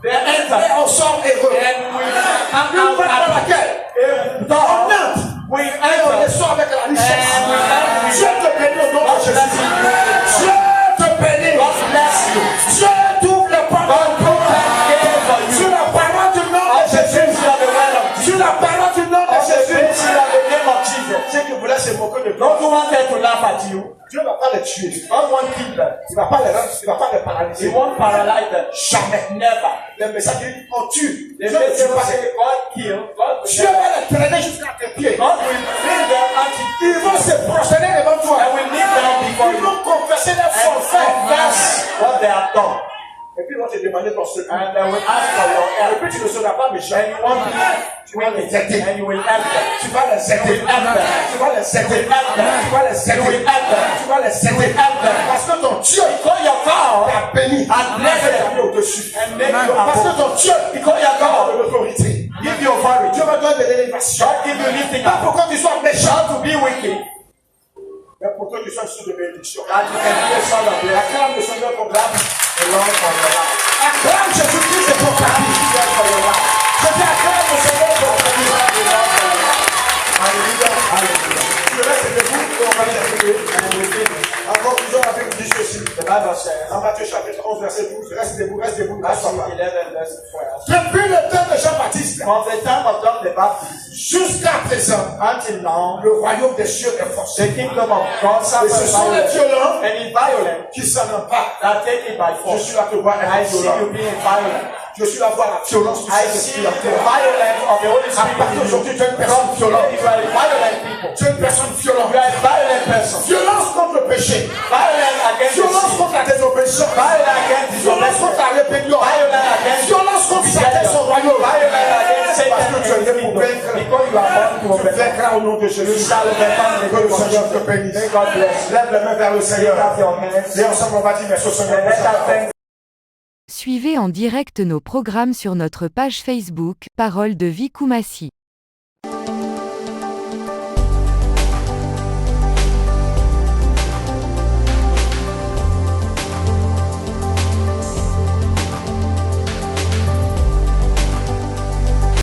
they et enter. on sort heureux. And we come Une out porte par happy. laquelle A on door, entre we et on enter. ressort avec la richesse. And we enter. Dieu te bénit au nom de Jésus. Dieu te bénit. God bless you. Dieu t'ouvre les portes. God put that gate for you. Sur la parole du nom de Of the Jésus. things of the word of Jesus. Sur la parole du nom de Of the Jésus. things of the name of Jesus. Ceux qui voulaient se moquer de toi, Don't you want them to laugh at you? Dieu ne va pas les tuer. God won't kill them. Il ne va pas les rendre, il ne va pas les He paralyser. won't paralyze them. Jamais. Never. Les messages disent, on tue. The Dieu ne tue message pas. say God kill. God will Dieu never. va les traîner jusqu'à tes pieds. God will bring them until Ils vont se prosterner devant toi. and will kneel down before Ils you vont confesser leurs and forfaits. confess what they have done. Et puis ils vont te demander ton secours. And they will ask for your Et help. puis tu ne seras pas méchant. And you won't be Tu vas les aider. and you will help them. Tu vas les aider. You will help them. Tu vas les aider. You will help them. Tu vas les You aider. will help them. Tu vas les You aider. will help them. Parce que ton Dieu Because your God t'a béni. has blessed T'a mis them au-dessus. and made you Parce que above. ton Dieu Because your t'a God de l'autorité. give you authority. Dieu va te donner de l'élévation. God give you lifting Pas up. pour que tu sois méchant, Not to be wicked. mais pour que tu sois sous de bénédiction. That you can be a son of blessing. Acclame le Seigneur pour ta vie. The Lord for your life. Acclame Jésus-Christ pour ta vie. Jesus for your life. Je dis acclame le Seigneur pour ta vie. The Lord for your life. Alléluia. Alléluia. Tu restes debout et on va terminer. And we finish. Encore plusieurs avec dit ceci. The Bible says, En Matthieu chapitre 11, verset 12. Reste debout, reste debout. Matthew Reste 11 verse 12. Depuis le temps de Jean-Baptiste From the time of John the Baptist jusqu'à présent, until now, le royaume des cieux est forcé. the kingdom of God Et suffers ce sont les violence, violents and is violent qui s'en emparent. that take it by Je force. suis là te voir I être see violent. you being violent. Je suis là voir la violence du I Saint-Esprit see the en toi. violence of the Holy À Spirit partir in you. d'aujourd'hui, tu es une personne Today, violente. you are a violent people. Tu es une personne violente. You are a violent person. Violence contre le péché. Violent against the Violence sin. contre la désobéissance. Violent against Violence contre disobedience. la rébellion. Violent against Violence contre Satan et son royaume. violent against Satan Parce que tu es and né his pour kingdom. vaincre. Because you are born to Tu overcome. vaincras au nom de Jésus. You shall overcome in the Que le name of Seigneur te Jesus. bénisse. May God bless you. Lève les mains vers le Seigneur. Lift up your hands. Et ensemble, on va dire merci au Seigneur. And pour let sa us parole. thank Suivez en direct nos programmes sur notre page Facebook, Parole de vie Koumassi.